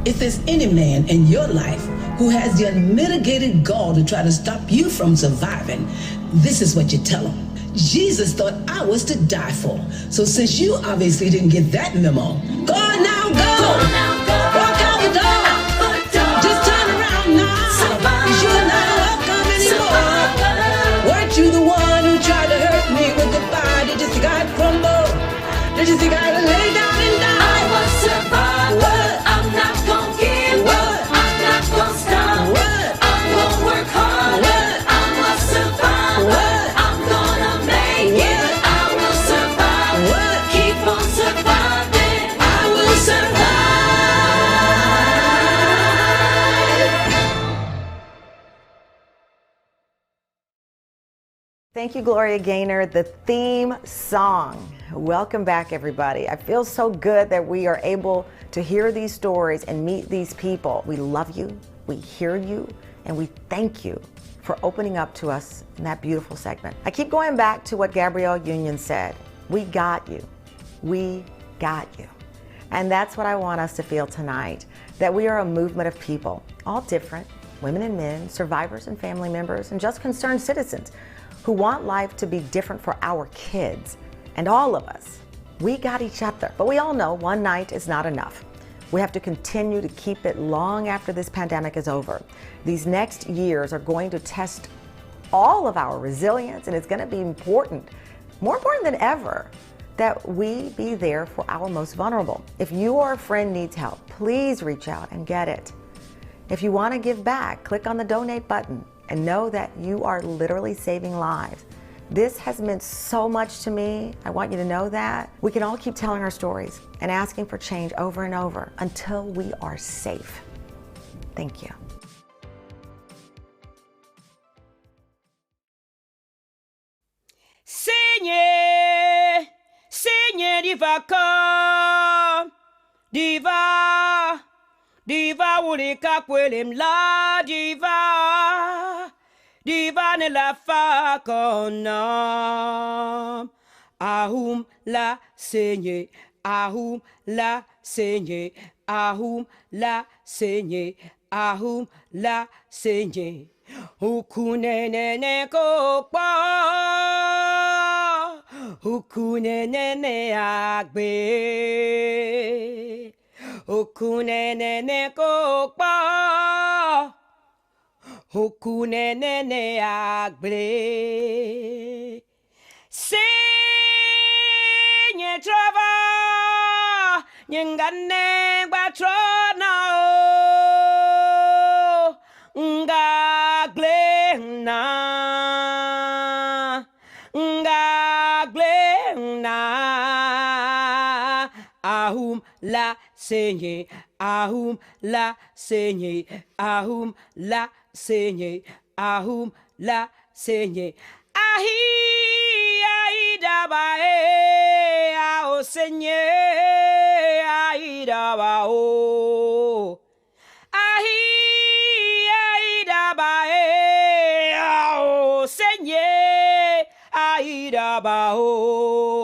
if there's any man in your life who has the unmitigated gall to try to stop you from surviving, this is what you tell him. Jesus thought I was to die for. So since you obviously didn't get that memo, go on now, go! Walk out the door! Just turn around now! 'Cause you're not welcome anymore! Weren't you the one who tried to hurt me with goodbye? Did you think I'd crumble? Did you think I'd lay down and die? I will survive. What? I'm not gonna give up. I'm not gonna stop. What? I'm gonna work hard. What? I must survive. What? I'm gonna make it. I will survive. What? Keep on surviving. I will survive. Thank you, Gloria Gaynor, the theme song. Welcome back, everybody. I feel so good that we are able to hear these stories and meet these people. We love you, we hear you, and we thank you for opening up to us in that beautiful segment. I keep going back to what Gabrielle Union said. We got you. We got you. And that's what I want us to feel tonight, that we are a movement of people, all different, women and men, survivors and family members, and just concerned citizens who want life to be different for our kids. And all of us, we got each other. But we all know one night is not enough. We have to continue to keep it long after this pandemic is over. These next years are going to test all of our resilience, and it's going to be important, more important than ever, that we be there for our most vulnerable. If you or a friend needs help, please reach out and get it. If you want to give back, click on the donate button and know that you are literally saving lives. This has meant so much to me. I want you to know that. We can all keep telling our stories and asking for change over and over until we are safe. Thank you. Seigneur, Seigneur, diva come, diva, diva ulika kwelem la diva, diva ne la fa konam, ahum la Seigneur, ahum la Seigneur, ahum la Seigneur, ahum la Seigneur. Hukunene kokpa, hukunene agbe, hukunene kokpa, hukunene agbe. Seigneur trava, nyengane batrona o, ngaglena, ngaglena, ahum la Seigneur, ahum la Seigneur, ahum la Seigneur, ahum la Seigneur. Ahi, ahi dabae, ao Seigneur, ahi dabao. Ahi, ahi dabae, ao Seigneur, ahi dabao.